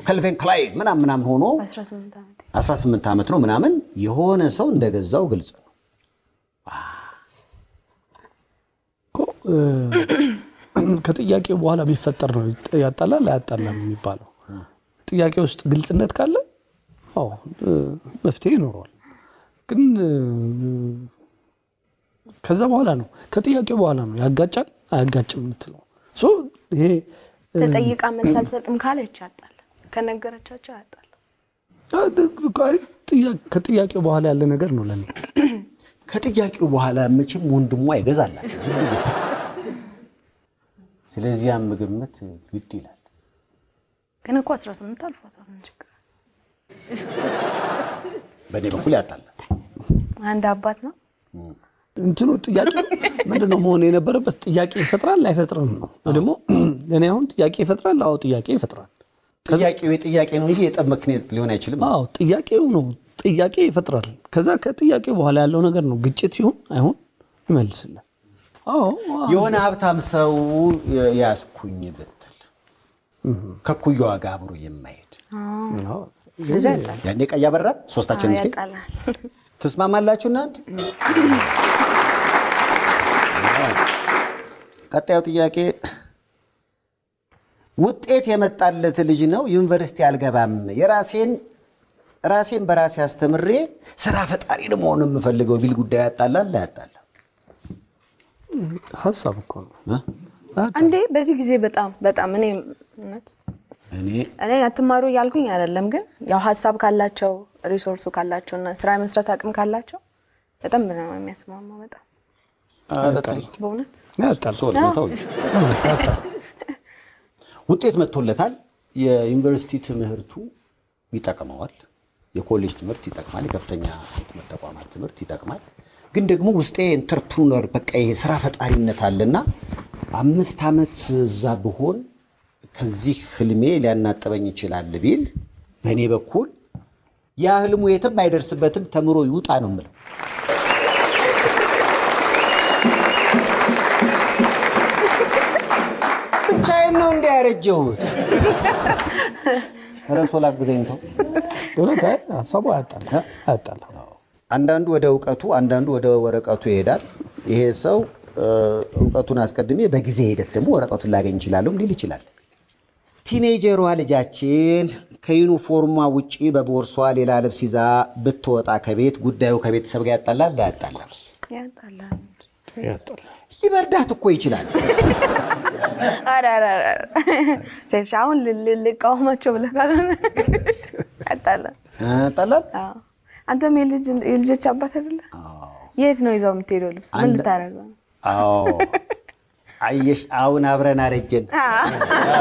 ከልቬን ክላይን ምናምን ሆኖ 18 ዓመት ነው ምናምን የሆነ ሰው እንደገዛው ግልጽ ነው። ከጥያቄው በኋላ ቢፈጠር ነው ያጣላል አያጣላም የሚባለው። ጥያቄ ውስጥ ግልጽነት ካለ አዎ መፍትሄ ይኖራል። ግን ከዛ በኋላ ነው ከጥያቄው በኋላ ነው ያጋጫል አያጋጭም የምትለው። ይሄ ተጠይቃ መልስ አልሰጥም ካለች ያጣል፣ ከነገረቻቸው ያጣል። ከጥያቄው በኋላ ያለ ነገር ነው ለኔ። ከጥያቄው በኋላ መቼም ወንድሙ አይገዛላችሁ። ስለዚህ ያም ግምት ግድ ይላል። ግን እኮ 18 አልፏታል ምን ችግር? በኔ በኩል ያጣላል። አንድ አባት ነው እንትኑ ጥያቄ ምንድነው መሆን የነበረበት? ጥያቄ ይፈጥራል አይፈጥርም ነው ደግሞ ለኔ አሁን ጥያቄ ይፈጥራል። አዎ ጥያቄ ይፈጥራል። ጥያቄ ነው እንጂ የጠብ ምክንያት ሊሆን አይችልም። አዎ ጥያቄው ነው ጥያቄ ይፈጥራል። ከዛ ከጥያቄው በኋላ ያለው ነገር ነው ግጭት ይሁን አይሁን ይመልስልህ። አዎ የሆነ ሀብታም ሰው ያስኩኝ ብትል ከኩያዋ ጋር አብሮ የማይሄድ ያኔ ቀይ ያበራል። ሶስታችን እስኪ ተስማማላችሁ እናንተ? ቀጣዩ ጥያቄ ውጤት የመጣለት ልጅ ነው። ዩኒቨርሲቲ አልገባም፣ ራሴን በራሴ አስተምሬ ስራ ፈጣሪ ለመሆን የምፈልገው ቢል ጉዳይ ያጣላል አያጣላም? ሐሳብ እኮ ነው አንዴ በዚህ ጊዜ በጣም እኔ አትማሩ ያልኩኝ አይደለም፣ ግን ያው ሐሳብ ካላቸው ሪሶርሱ ካላቸውና ስራ መስራት አቅም ካላቸው በጣም ነው የሚያስማማው። በጣም በእውነት ውጤት መጥቶለታል። የዩኒቨርሲቲ ትምህርቱ ይጠቅመዋል። የኮሌጅ ትምህርት ይጠቅማል። የከፍተኛ ትምህርት ተቋማት ትምህርት ይጠቅማል። ግን ደግሞ ውስጤ ኢንተርፕረነር በቃ ይሄ ስራ ፈጣሪነት አለና 5 ዓመት እዛ ብሆን ከዚህ ህልሜ ሊያናጠበኝ ይችላል ቢል በእኔ በኩል ያ ህልሙ የትም አይደርስበትም፣ ተምሮ ይውጣ ነው የምለው። ብቻዬን ነው እንዲያረጀሁት። ረሶላ ግዘኝ ተው ወለታ ሐሳቡ አጣላ አንዳንዱ ወደ ዕውቀቱ አንዳንዱ ወደ ወረቀቱ ይሄዳል። ይሄ ሰው ዕውቀቱን አስቀድሜ በጊዜ ሂደት ደግሞ ወረቀቱን ላገኝ ይችላል ሊል ይችላል። ቲኔጀሯ ልጃችን ከዩኒፎርሟ ውጪ በቦርሷ ሌላ ልብስ ይዛ ብትወጣ ከቤት ጉዳዩ ከቤተሰብ ጋር ያጣላል ያጣላል? ያጣላል። ሊበርዳት እኮ ይችላል። አራራራ ሰይፍሻውን ልልቃውማቸው ብለህ ካልሆነ ያጣላል። ያጣላል? አንተም የልጆች አባት አይደለ? የት ነው ይዘው የምትሄደው ልብስ? ምን ልታረገው? አዎ አየሽ፣ አሁን አብረን አረጀን።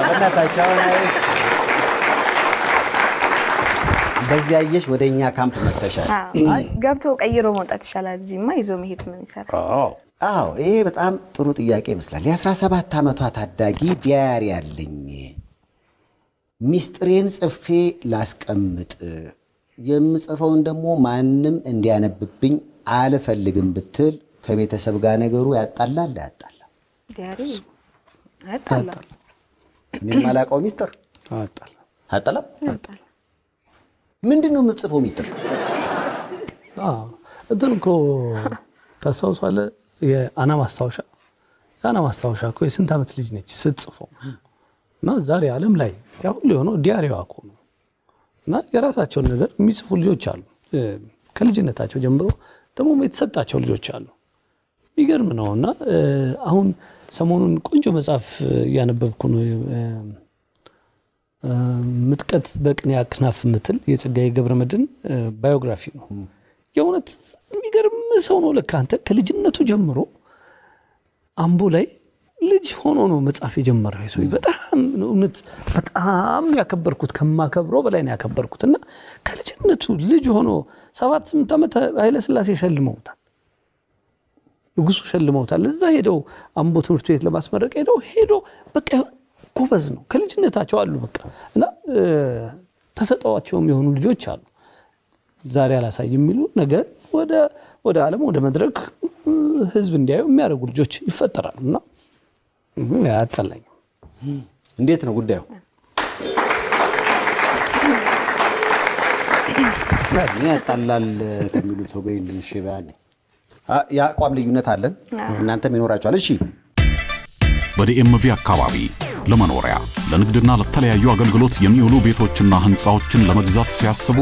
በእናታችሁ አሁን በዚህ አየሽ ወደኛ ካምፕ መተሻል። ገብቶ ቀይሮ መውጣት ይሻላል። እዚህማ ይዞ መሄድ ምን ይሰራል? አዎ ይሄ በጣም ጥሩ ጥያቄ ይመስላል። የ17 ዓመቷ ታዳጊ ዲያሪ ያለኝ ሚስጥሬን ጽፌ ላስቀምጥ የምጽፈውን ደግሞ ማንም እንዲያነብብኝ አልፈልግም ብትል ከቤተሰብ ጋር ነገሩ ያጣላል ያጣላል? ዲያሪ ያጣላል። እኔ ማላውቀው ሚስጥር ያጣላል። ምንድነው የምትጽፈው ሚስጥር? እንትን እኮ ታስታውሳለህ? የአና ማስታወሻ እኮ የስንት ዓመት ልጅ ነች ስትጽፈው እና ዛሬ ዓለም ላይ ያ ሁሉ የሆነው ዲያሪዋ እኮ ነው። እና የራሳቸውን ነገር የሚጽፉ ልጆች አሉ። ከልጅነታቸው ጀምሮ ደግሞ የተሰጣቸው ልጆች አሉ። ይገርም ነውና አሁን ሰሞኑን ቆንጆ መጽሐፍ ያነበብኩ ነው። ምጥቀት በቅኔ አክናፍ ምትል የጸጋዬ ገብረመድህን ባዮግራፊ ነው። የእውነት የሚገርም ሰው ነው። ለካ አንተ ከልጅነቱ ጀምሮ አምቦ ላይ ልጅ ሆኖ ነው መጽሐፍ የጀመረው። ይሶ በጣም እውነት በጣም ያከበርኩት ከማከብረው በላይ ነው ያከበርኩትና ከልጅነቱ ልጅ ሆኖ 7-8 ዓመት ኃይለ ሥላሴ ሸልመውታል። ንጉሱ ሸልመውታል። እዛ ሄደው አምቦ ትምህርት ቤት ለማስመረቅ ሄዶ በቃ ጎበዝ ነው። ከልጅነታቸው አሉ በቃ እና ተሰጣዋቸውም የሆኑ ልጆች አሉ። ዛሬ አላሳይ የሚሉ ነገር ወደ ዓለም ወደ መድረክ ህዝብ እንዲያዩ የሚያደርጉ ልጆች ይፈጠራሉና ያጣላኝ። እንዴት ነው ጉዳዩ? ያጣላል ከሚሉት ወገን ትንሽ ባለ የአቋም ልዩነት አለን። እናንተም ይኖራችኋል። እሺ በዲኤምቪ አካባቢ ለመኖሪያ ለንግድና ለተለያዩ አገልግሎት የሚውሉ ቤቶችና ህንፃዎችን ለመግዛት ሲያስቡ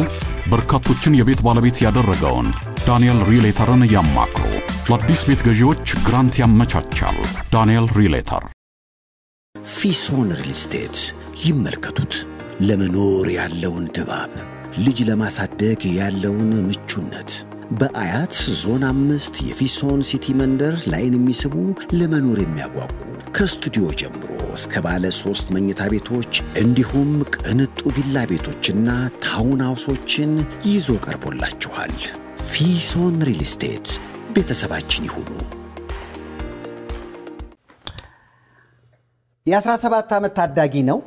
በርካቶችን የቤት ባለቤት ያደረገውን ዳንኤል ሪሌተርን ያማክሩ። ለአዲስ ቤት ገዢዎች ግራንት ያመቻቻል። ዳንኤል ሪሌተር። ፊሶን ሪል ስቴት ይመልከቱት። ለመኖር ያለውን ድባብ፣ ልጅ ለማሳደግ ያለውን ምቹነት በአያት ዞን 5 የፊሶን ሲቲ መንደር ላይን የሚስቡ ለመኖር የሚያጓጉ ከስቱዲዮ ጀምሮ እስከ ባለ 3 መኝታ ቤቶች እንዲሁም ቅንጡ ቪላ ቤቶችና ታውን ሃውሶችን ይዞ ቀርቦላችኋል። ፊሶን ሪል ስቴት ቤተሰባችን ይሁኑ። የ17 ዓመት ታዳጊ ነው።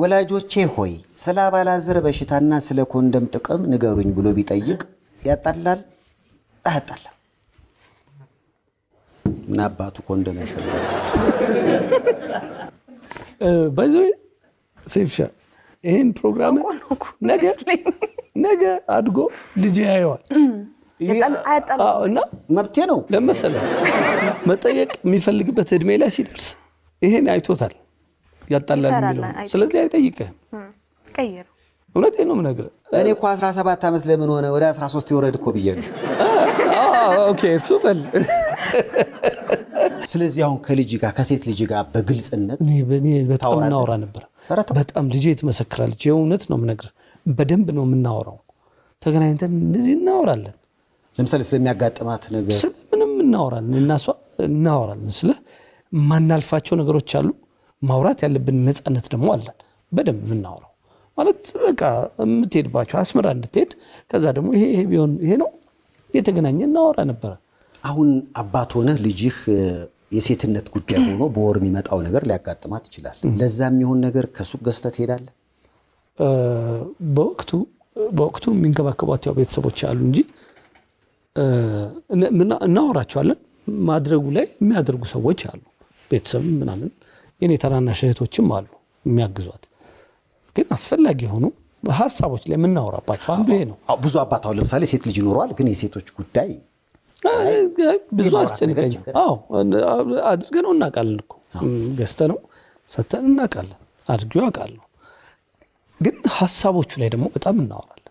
ወላጆቼ ሆይ ስለ አባላዘር በሽታና ስለ ኮንደም ጥቅም ንገሩኝ ብሎ ቢጠይቅ ያጣላል አያጣላም? ምን አባቱ ኮንደም ያስፈልጋል? ባይዘው ሰይፍሻ ይሄን ፕሮግራም ነገ አድጎ ልጅ ያየዋል። እና መብቴ ነው ለመሰለ መጠየቅ የሚፈልግበት እድሜ ላይ ሲደርስ ይሄን አይቶታል ያጣላል የሚለው። ስለዚህ አይጠይቅህም። ቀይሩ። እውነቴን ነው የምነግርህ። እኔ እኮ 17 ዓመት ለምን ሆነ ወደ 13 ይወረድ እኮ ብዬሽ። ኦኬ እሱ በል። ስለዚህ አሁን ከልጅ ጋር ከሴት ልጅ ጋር በግልጽነት እኔ በጣም እናወራ ነበር። በጣም ልጅ ትመሰክራለች። የእውነት ነው የምነግርህ። በደንብ ነው የምናወራው። ተገናኝተን እንደዚህ እናወራለን። ለምሳሌ ስለሚያጋጥማት ነገር ምንም እናወራለን እናሷ እናወራለን ስለ ማናልፋቸው ነገሮች አሉ ማውራት ያለብን ነፃነት ደግሞ አለ በደንብ እናወራው ማለት በቃ የምትሄድባቸው አስመራ እንድትሄድ ከዛ ደግሞ ይሄ ቢሆን ይሄ ነው የተገናኘ እናወራ ነበር አሁን አባት ሆነ ልጅህ የሴትነት ጉዳይ ሆኖ በወር የሚመጣው ነገር ሊያጋጥማት ይችላል ለዛም ይሁን ነገር ከሱቅ ገዝተህ ትሄዳለህ በወቅቱ የሚንከባከቧት ያው ቤተሰቦች አሉ እንጂ እናወራቸዋለን ማድረጉ ላይ የሚያደርጉ ሰዎች አሉ ቤተሰብ ምናምን የኔ ታናናሽ እህቶችም አሉ የሚያግዟት ግን አስፈላጊ ሆኖ ሐሳቦች ላይ የምናወራባቸው አንዱ ይሄ ነው ብዙ አባታው ለምሳሌ ሴት ልጅ ይኖረዋል ግን የሴቶች ጉዳይ ብዙ አስጨንቀኝ አዎ አድርገነው እናቃለን እኮ ገዝተነው ሰተን እናቃለን አድርገው አቃለን ግን ሐሳቦቹ ላይ ደግሞ በጣም እናወራለን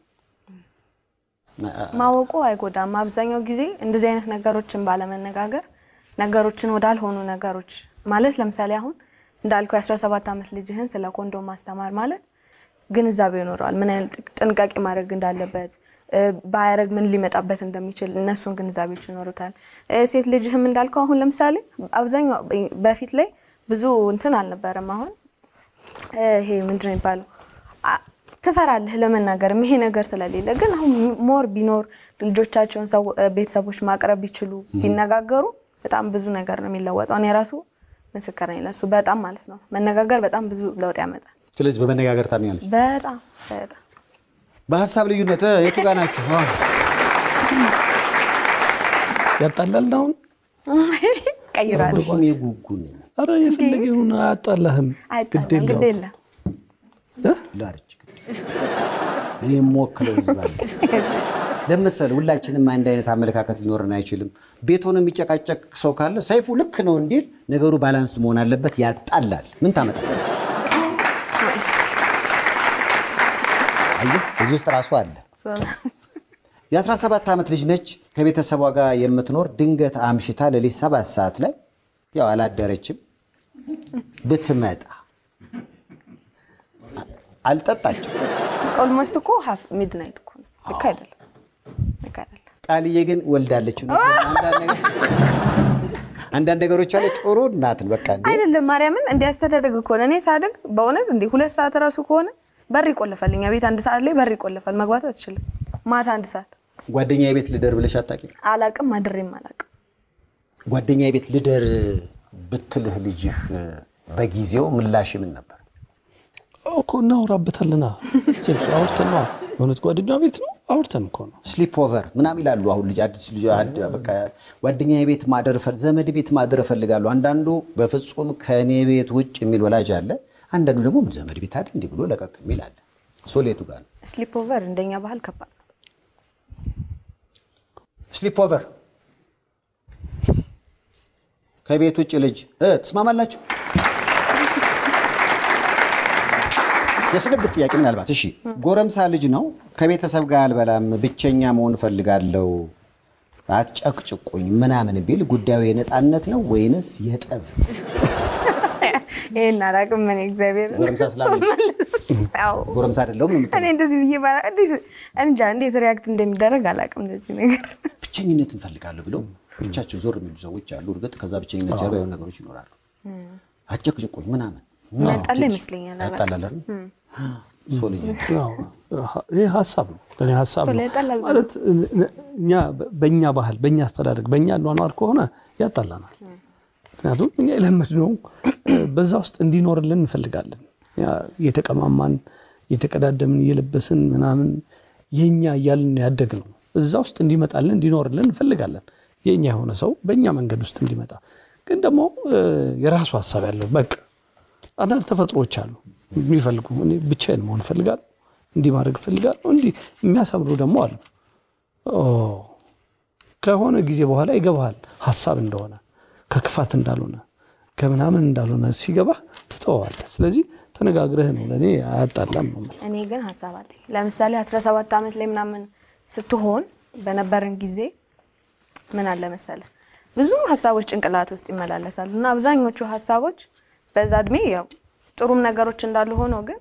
ማወቁ አይጎዳም አብዛኛው ጊዜ እንደዚህ አይነት ነገሮችን ባለመነጋገር ነገሮችን ወዳልሆኑ ነገሮች ማለት ለምሳሌ አሁን እንዳልከው 17 ዓመት ልጅህን ስለ ኮንዶም ማስተማር ማለት ግንዛቤ ይኖራል ምን አይነት ጥንቃቄ ማድረግ እንዳለበት ባያረግ ምን ሊመጣበት እንደሚችል እነሱን ግንዛቤዎች ይኖሩታል ሴት ልጅህም እንዳልከው አሁን ለምሳሌ አብዛኛው በፊት ላይ ብዙ እንትን አልነበረም አሁን ይሄ ምንድነው ይባላል ተፈራለህ ለመናገር ይሄ ነገር ስለሌለ ግን አሁን ሞር ቢኖር ልጆቻቸውን ቤተሰቦች ማቅረብ ይችሉ ቢነጋገሩ በጣም ብዙ ነገር ነው የሚለወጠው እኔ ራሱ መስከረ ነኝ ለሱ በጣም ማለት ነው መነጋገር በጣም ብዙ ለውጥ ያመጣል ስለዚህ በመነጋገር ታምኛለሽ በጣም በሐሳብ ልዩነት የቱ ጋር ናችሁ ያጣላል ነው ቀይራል የጉጉን አረ የፈለገውን አጣላህም ግዴላ ላርጅ እኔ ሞክለው ይዝባል ለምሳሌ ሁላችንም አንድ አይነት አመለካከት ሊኖርና አይችልም ቤቶን የሚጨቃጨቅ ሰው ካለ ሰይፉ ልክ ነው እንዴ ነገሩ ባላንስ መሆን አለበት ያጣላል ምን ታመጣለህ አየህ እዚህ ውስጥ ራሱ አለ የ17 ዓመት ልጅ ነች ከቤተሰቧ ጋር የምትኖር ድንገት አምሽታ ለሊት 7 ሰዓት ላይ ያው አላደረችም ብትመጣ አልጠጣችም ኦልሞስት እኮ ሃፍ ሚድናይት እኮ ልክ አይደለም ቃልዬ ግን ወልዳለች ነው አንዳንድ ነገሮች አለ ጥሩ እናትን በቃ አይደለም ማርያምን እንዲያስተዳደግ እኮ እኔ ሳድግ በእውነት እንዴ 2 ሰዓት ራሱ ከሆነ በር ይቆለፈልኛ ቤት 1 ሰዓት ላይ በር ይቆለፋል መግባት አትችልም ማታ 1 ሰዓት ጓደኛዬ ቤት ልደር ብለሽ አጣቂም አላቅም ማድሬም አላቅም ጓደኛዬ ቤት ልደር ብትልህ ልጅህ በጊዜው ምላሽ ምን ነበር እኮ እናወራበታልና ስልክ አውርተን ነው የሆነት ጓደኛ ቤት ነው አውርተን እኮ ነው ስሊፕ ኦቨር ምናምን ይላሉ አሁን ልጅ አዲስ ልጅ በቃ ጓደኛዬ ቤት ማደር ዘመድ ቤት ማደር ፈልጋለሁ አንዳንዱ በፍጹም ከኔ ቤት ውጭ የሚል ወላጅ አለ አንዳንዱ ደግሞ ዘመድ ቤት አይደል እንዴ ብሎ ለቀቅ የሚል አለ ሶሌቱ ጋር ስሊፕ ኦቨር እንደኛ ባህል ከባድ ስሊፕ ኦቨር ከቤት ውጭ ልጅ ተስማማላችሁ የስንብት ጥያቄ ምናልባት እሺ ጎረምሳ ልጅ ነው ከቤተሰብ ጋር አልበላም ብቸኛ መሆን ፈልጋለሁ አትጨቅጭቁኝ ምናምን ቢል ጉዳዩ የነጻነት ነው ወይንስ የጠብ ይሄን አላቅም ምን እግዚአብሔር ጎረምሳ ስላለሽ ጎረምሳ አይደለም እኔ እንደዚህ ብዬ ባላ እንጃ እንዴት ሪያክት እንደሚደረግ አላቅም እንደዚህ ነገር ብቸኝነት እንፈልጋለሁ ብለው ብቻቸው ዞር የሚሉ ሰዎች አሉ እርግጥ ከዛ ብቸኝነት ጀርባ የሆነ ነገሮች ይኖራሉ አትጨቅጭቁኝ ምናምን ያጣላ ይመስለኛል ያጣላል ሶልኝ ይሄ ሐሳብ ነው ለኔ ሐሳብ ነው ማለት እኛ በእኛ ባህል በእኛ አስተዳደግ በእኛ ኗኗር ከሆነ ያጣላናል ምክንያቱም እኛ ለምንድነው በዛ ውስጥ እንዲኖርልን እንፈልጋለን የተቀማማን የተቀዳደምን እየለበስን ምናምን የኛ ያያልን ያደግነው እዛ ውስጥ እንዲመጣልን እንዲኖርልን እንፈልጋለን የኛ የሆነ ሰው በእኛ መንገድ ውስጥ እንዲመጣ ግን ደግሞ የራሱ ሐሳብ ያለው በቃ አንዳንድ ተፈጥሮች አሉ የሚፈልጉ እኔ ብቻዬን መሆን ፈልጋለሁ እንዲ ማድረግ ፈልጋለሁ እንዲ የሚያሳብሩ ደግሞ አሉ ከሆነ ጊዜ በኋላ ይገባል ሐሳብ እንደሆነ ከክፋት እንዳልሆነ ከምናምን እንዳልሆነ ሲገባ ትተዋል ስለዚህ ተነጋግረህ ነው ለኔ አያጣላም ነው እኔ ግን ሐሳብ አለኝ ለምሳሌ 17 ዓመት ላይ ምናምን ስትሆን በነበረን ጊዜ ምን አለ መሰለ ብዙ ሐሳቦች ጭንቅላት ውስጥ ይመላለሳሉና አብዛኞቹ ሐሳቦች በዛ እድሜ ያው ጥሩም ነገሮች እንዳሉ ሆኖ ግን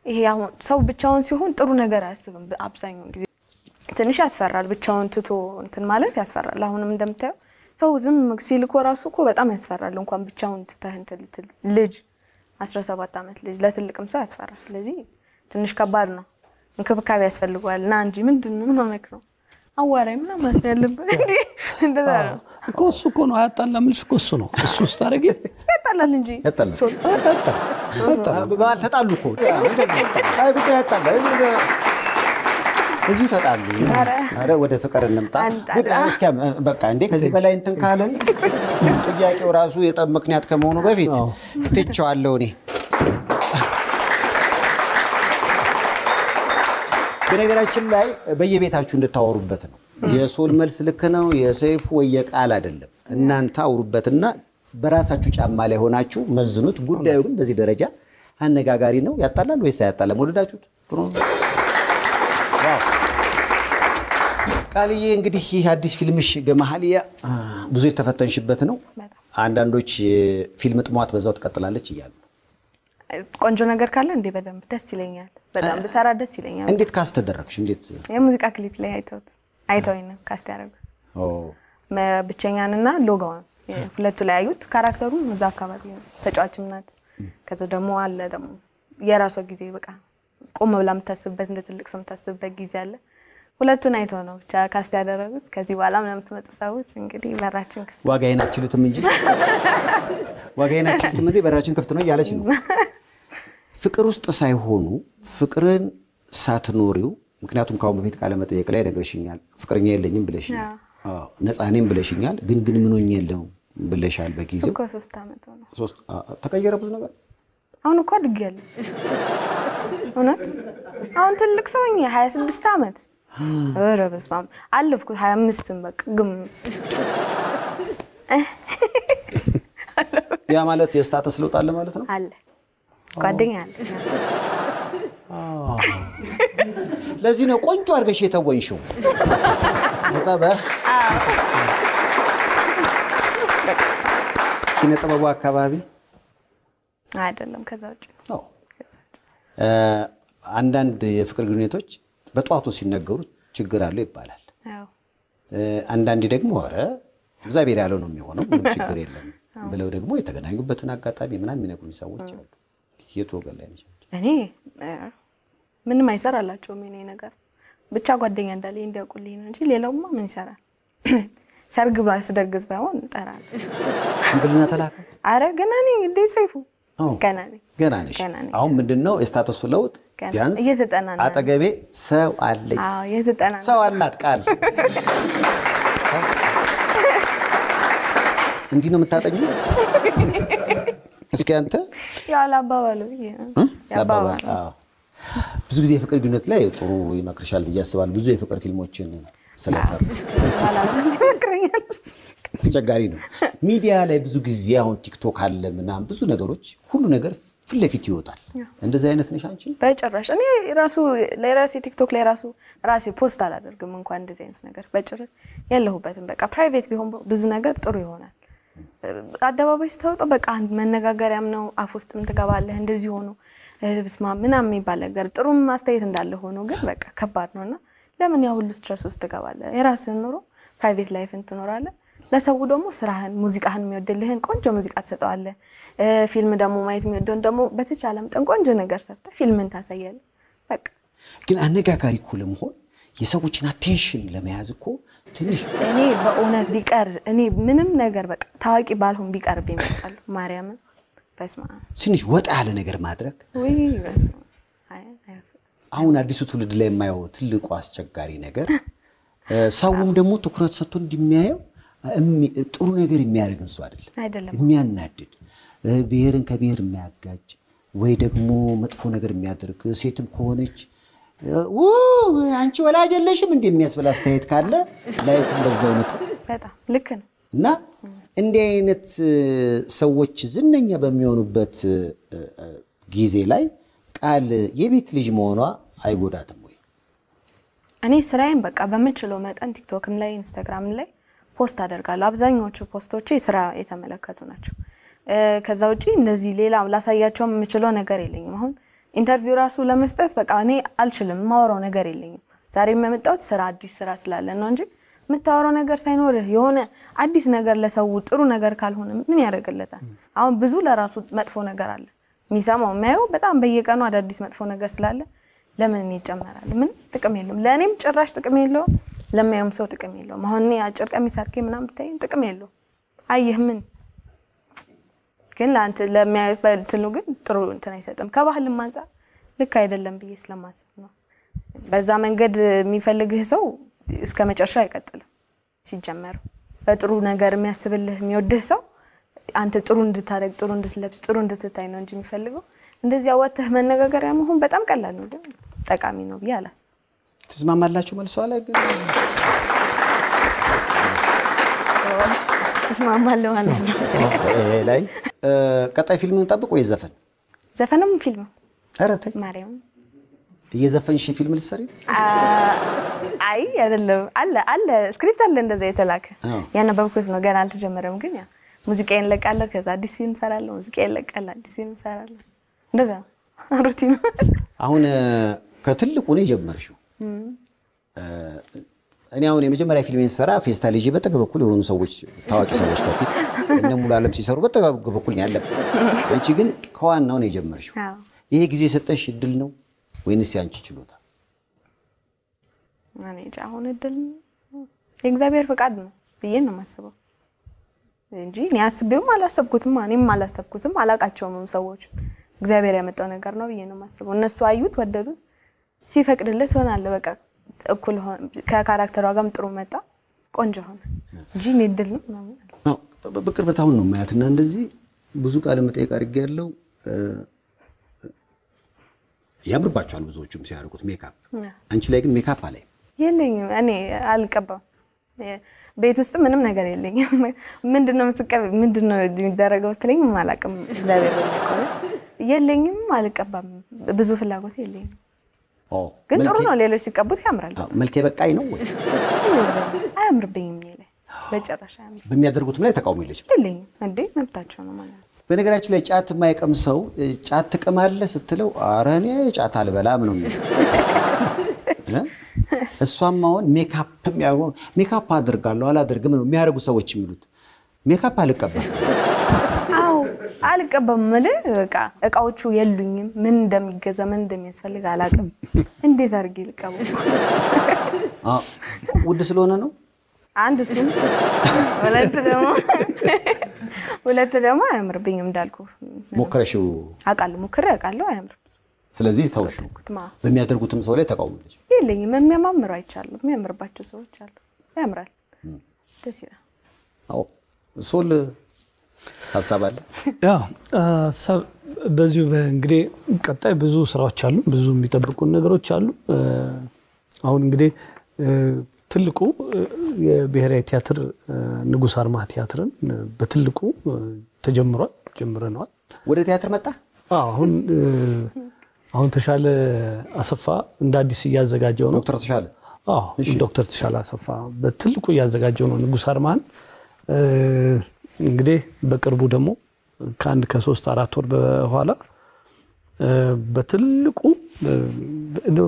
ይሄ አሁን ሰው ብቻውን ሲሆን ጥሩ ነገር አያስብም አብዛኛው ጊዜ ትንሽ ያስፈራል ብቻውን ትቶ እንትን ማለት ያስፈራል አሁንም እንደምታየው ሰው ዝም ሲል እኮ ራሱ እኮ በጣም ያስፈራል። እንኳን ብቻውን ትተህ ልጅ 17 ዓመት ልጅ ለትልቅም ሰው ያስፈራል። ስለዚህ ትንሽ ከባድ ነው። እንክብካቤ ያስፈልገዋል እና እንጂ ምንድነው ምን ሆነክ ነው አዋራይ ምናምን ማለት ያለበት እንዴ እንደዛ ነው እኮ እሱ እኮ ነው አያጣላም ልሽ እኮ እሱ ነው እሱ ስታረጊ ያጣላል እንጂ ያጣላል በባል ተጣሉ እኮ እንደዚህ አይ ጉዳይ ያጣላል እዚሁ ተጣሉ አረ ወደ ፍቅር እንምጣ እስኪ በቃ እንዴ ከዚህ በላይ እንትን ካለን ጥያቄው ራሱ የጠብ ምክንያት ከመሆኑ በፊት ትቼዋለሁ እኔ በነገራችን ላይ በየቤታችሁ እንድታወሩበት ነው የሶል መልስ ልክ ነው የሰይፉ ወየቃል አይደለም እናንተ አውሩበትና በራሳችሁ ጫማ ላይ ሆናችሁ መዝኑት ጉዳዩ ግን በዚህ ደረጃ አነጋጋሪ ነው ያጣላል ወይስ አያጣላም ወደዳችሁት ጥሩ ዋው ቃልዬ እንግዲህ ይህ አዲስ ፊልምሽ ገማሃሊያ ብዙ የተፈተንሽበት ነው አንዳንዶች ፊልም ጥሟት በዛው ተቀጥላለች ይያሉ ቆንጆ ነገር ካለ እንዴ በደንብ ደስ ይለኛል በጣም በሰራ ደስ ይለኛል እንዴት ካስት ተደረግሽ እንዴት የሙዚቃ ክሊፕ ላይ አይተውኝ ካስት ያደረጉ ብቸኛንና ሎጋውን ሁለቱ ላይ አዩት ካራክተሩ እዛ አካባቢ ነው ተጫዋችም ናት ከዛ ደግሞ አለ ደግሞ የራሷ ጊዜ በቃ ቆም ብላ የምታስብበት እንደ ትልቅ ሰው የምታስብበት ጊዜ አለ ሁለቱን አይተው ነው ብቻ ካስት ያደረጉት ከዚህ በኋላ ምንም ትመጡ ሰዎች እንግዲህ በራችን ዋጋዬን አትችሉትም እንጂ ዋጋዬን አትችሉትም እንጂ በራችን ክፍት ነው ያለች ነው ፍቅር ውስጥ ሳይሆኑ ፍቅርን ሳትኖሪው ምክንያቱም ካው በፊት ቃለ መጠየቅ ላይ ነግረሽኛል ፍቅረኛ የለኝም ብለሽኛል ነፃኔም ብለሽኛል ግን ምን ሆኜ የለው ብለሻል በጊዜው እኮ 3 አመት ነው 3 ተቀየረ ብዙ ነገር አሁን እኮ አድጌያለሁ እውነት አሁን ትልቅ ሰው ነኝ 26 አመት ኧረ በስመ አብ አለፍኩ 25 በቃ ግምት ያ ማለት የስታተስ ለውጥ አለ ማለት ነው አለ ጓደኛ አለ ለዚህ ነው ቆንጆ አርገሽ የተወንሽው ተባባ ኪነ ጥበቡ አካባቢ አይደለም ከዛ ውጪ ነው አንዳንድ የፍቅር ግንኙነቶች በጧቱ ሲነገሩ ችግር አለው ይባላል አዎ አንዳንዴ ደግሞ አረ እግዚአብሔር ያለው ነው የሚሆነው ችግር የለም ብለው ደግሞ የተገናኙበትን አጋጣሚ ምናምን የሚነግሩኝ ሰዎች አሉ የት ወገን ላይ ነሽ እኔ ምንም አይሰራላቸው ምን ነገር ብቻ ጓደኛ እንዳለኝ እንዲያውቁልኝ ነው እንጂ ሌላውማ ምን ይሰራል ሰርግ ባስደግዝ ባይሆን ጠራል ሽምግልና ተላከ አረ ገና ነኝ እንዴ ሰይፉ ገና ነኝ አሁን ምንድነው ስታተሱ ለውጥ ቢያንስ አጠገቤ ሰው አለኝ አዎ የዘጠና ሰው አላት ቃል እንዲህ ነው የምታጠኙ እስኪ አንተ ያላ አባባሉ ያባባሉ ብዙ ጊዜ የፍቅር ግንኙነት ላይ ጥሩ ይመክርሻል ብዬ አስባለሁ ብዙ የፍቅር ፊልሞችን ስለሰራ አስቸጋሪ ነው ሚዲያ ላይ ብዙ ጊዜ አሁን ቲክቶክ አለ ምናም ብዙ ነገሮች ሁሉ ነገር ፍለፊት ይወጣል እንደዚህ አይነት ነሽ አንቺ በጭራሽ እኔ ራሱ ለራሴ ቲክቶክ ላይ ራሴ ፖስት አላደርግም እንኳን እንደዚህ አይነት ነገር በጭራሽ ያለሁበትም በቃ ፕራይቬት ቢሆን ብዙ ነገር ጥሩ ይሆናል አደባባይ ስተውጣ በቃ አንድ መነጋገሪያም ነው አፍ ውስጥም ትገባለህ እንደዚህ ሆኖ በስማ ምናምን የሚባል ነገር ጥሩ ማስተያየት እንዳለ ሆኖ ግን በቃ ከባድ ነውና ለምን ያው ሁሉ ስትረስ ውስጥ ትገባለህ የራስህን ኑሮ ፕራይቬት ላይፍን ትኖራለህ ለሰው ደግሞ ስራህን ሙዚቃህን የሚወድልህን ቆንጆ ሙዚቃ ትሰጠዋለህ ፊልም ደግሞ ማየት የሚወደውን ደግሞ በተቻለ መጠን ቆንጆ ነገር ሰርተህ ፊልምን ታሳያለህ በቃ ግን አነጋጋሪ እኮ ለመሆን የሰዎችን አቴንሽን ለመያዝ እኮ ትንሽ እኔ በእውነት ቢቀር እኔ ምንም ነገር በቃ ታዋቂ ባልሆን ቢቀር ቢመጣሉ ማርያምን በስማ ትንሽ ወጣ ያለ ነገር ማድረግ ወይ በስማ አሁን አዲሱ ትውልድ ላይ የማየው ትልቁ አስቸጋሪ ነገር ሰውም ደግሞ ትኩረት ሰጥቶ እንዲሚያየው ጥሩ ነገር የሚያደርግ እንሱ አይደለም የሚያናድድ ብሔርን ከብሔር የሚያጋጭ ወይ ደግሞ መጥፎ ነገር የሚያደርግ ሴትም ከሆነች አንቺ ወላጅ የለሽም እንደሚያስበላ አስተያየት ካለ ላይኩም በዛው ነው በጣም ልክ ነው እና እንዲህ አይነት ሰዎች ዝነኛ በሚሆኑበት ጊዜ ላይ ቃል የቤት ልጅ መሆኗ አይጎዳትም ወይ እኔ ስራዬን በቃ በመችለው መጠን ቲክቶክም ላይ ኢንስታግራም ላይ ፖስት አደርጋለሁ አብዛኞቹ ፖስቶቼ ስራ የተመለከቱ ናቸው ከዛ ውጪ እንደዚህ ሌላ ላሳያቸው የምችለው ነገር የለኝም አሁን ኢንተርቪው ራሱ ለመስጠት በቃ እኔ አልችልም ማወራው ነገር የለኝም ዛሬ የመጣሁት ስራ አዲስ ስራ ስላለ ነው እንጂ የምታወራው ነገር ሳይኖርህ የሆነ አዲስ ነገር ለሰው ጥሩ ነገር ካልሆነ ምን ያደርግለታል? አሁን ብዙ ለራሱ መጥፎ ነገር አለ የሚሰማው የሚያየው በጣም በየቀኑ አዳዲስ መጥፎ ነገር ስላለ ለምን ይጨመራል? ምን ጥቅም የለውም። ለእኔም ጭራሽ ጥቅም የለውም፣ ለማየውም ሰው ጥቅም የለውም። አሁን እኔ አጭር ቀሚስ አድርጌ ምናምን ብታይ ጥቅም የለውም። አየህ ምን ግን ለአንተ ለሚያይበልትሉ ግን ጥሩ እንትን አይሰጥም። ከባህልም አንፃር ልክ አይደለም ብዬ ስለማስብ ነው። በዛ መንገድ የሚፈልግህ ሰው እስከ መጨረሻ አይቀጥልም። ሲጀመር በጥሩ ነገር የሚያስብልህ የሚወድህ ሰው አንተ ጥሩ እንድታረግ ጥሩ እንድትለብስ ጥሩ እንድትታይ ነው እንጂ የሚፈልገው እንደዚህ አወጥተህ መነጋገሪያ መሆን በጣም ቀላል ነው፣ ግን ጠቃሚ ነው ብዬ አላስብም። ትስማማላችሁ? መልሷ ላይ ግን ትስማማለህ ማለት ነው። ላይ ቀጣይ ፊልም እንጠብቅ ወይ ዘፈን? ዘፈንም ፊልም? ኧረ ተይ ማርያም እየዘፈንሽ ፊልም ልትሰሪ? አይ አይደለም፣ አለ ስክሪፕት አለ እንደዛ የተላከ ያነበብኩት ነው። ገና አልተጀመረም፣ ግን ያ ሙዚቃዬን ለቃለሁ፣ ከዛ አዲስ ፊልም ሰራለሁ፣ ሙዚቃዬን ለቃለሁ፣ አዲስ ፊልም ሰራለሁ። እንደዛ ሩቲን። አሁን ከትልቁ ነው የጀመርሽው። እኔ አሁን የመጀመሪያ ፊልሜን ሰራ ፌስታል ይዤ በጠገብ በኩል የሆኑ ሰዎች ታዋቂ ሰዎች ከፊት እነ ሙሉ ዓለም ሲሰሩ በጠገብ በኩል ነው ያለበት። አንቺ ግን ከዋናው ነው የጀመርሽው። ይሄ ጊዜ የሰጠሽ እድል ነው ወይንስ ያንቺ ችሎታ? እኔ አሁን እድል የእግዚአብሔር ፈቃድ ነው ብዬ ነው የማስበው እንጂ እኔ አስቤውም አላሰብኩትም እኔም አላሰብኩትም አላቃቸውም ሰዎች። እግዚአብሔር ያመጣው ነገር ነው ብዬ ነው የማስበው። እነሱ አዩት ወደዱት፣ ሲፈቅድለት ሆናለ በቃ እኩል ሆነ። ከካራክተሯ ጋርም ጥሩ መጣ፣ ቆንጆ ሆነ እንጂ እኔ እድል ነው ማለት ነው። በቅርበት አሁን ነው ማያትና እንደዚህ ብዙ ቃል መጠየቅ አድርጌያለሁ። ያምርባቸዋል ብዙዎቹም ሲያደርጉት ሜካፕ። አንቺ ላይ ግን ሜካፕ አለ? የለኝም፣ እኔ አልቀባም። ቤት ውስጥ ምንም ነገር የለኝም። ምንድነው ምንድነው የሚደረገው ትለኝ ማላቀም እግዚአብሔር ይመስገን። የለኝም፣ አልቀባም። ብዙ ፍላጎት የለኝም። ግን ጥሩ ነው፣ ሌሎች ሲቀቡት ያምራል። መልኬ በቃኝ ነው ወይ? አያምርብኝም እኔ በጭራሽ አያምር። በሚያደርጉትም ላይ ተቃውሞ የለኝም እንዴ፣ መብታቸው ነው ማለት ነው። በነገራችን ላይ ጫት የማይቀም ሰው ጫት ትቀማለህ ስትለው ኧረ እኔ ጫት አልበላም ነው የሚለው። እሷም አሁን ሜካፕ አድርጋለሁ አላደርግም ነው የሚያደርጉ ሰዎች የሚሉት። ሜካፕ አልቀባም። አዎ አልቀባም ማለት በቃ እቃዎቹ የሉኝም። ምን እንደሚገዛ ምን እንደሚያስፈልግ አላውቅም። እንዴት አድርጌ ልቀባው? ውድ ስለሆነ ነው አንድ እሱ። ሁለት ደግሞ አያምርብኝም እንዳልኩ። ሞክረሽው? ሞክሬ አውቃለሁ፣ አያምርም። ስለዚህ ተውሽው። በሚያደርጉትም ሰው ላይ ተቃውሞልሽ? የለኝም። የሚያማምሩ አይቻለሁ፣ የሚያምርባቸው ሰዎች አሉ። ያምራል፣ ደስ ይላል። አዎ ሶል ሀሳብ አለ? ያው በዚሁ እንግዲህ ቀጣይ ብዙ ስራዎች አሉ፣ ብዙ የሚጠብቁን ነገሮች አሉ። አሁን እንግዲህ ትልቁ የብሔራዊ ቲያትር ንጉስ አርማህ ቲያትርን በትልቁ ጀምረናል። ወደ ቲያትር መጣ? አሁን ተሻለ አሰፋ እንደ አዲስ እያዘጋጀው ነው። ዶክተር ተሻለ? ዶክተር ተሻለ አሰፋ በትልቁ እያዘጋጀው ነው ንጉስ አርማህን። እንግዲህ በቅርቡ ደግሞ ከ3 4 ወር በኋላ በትልቁ እንደ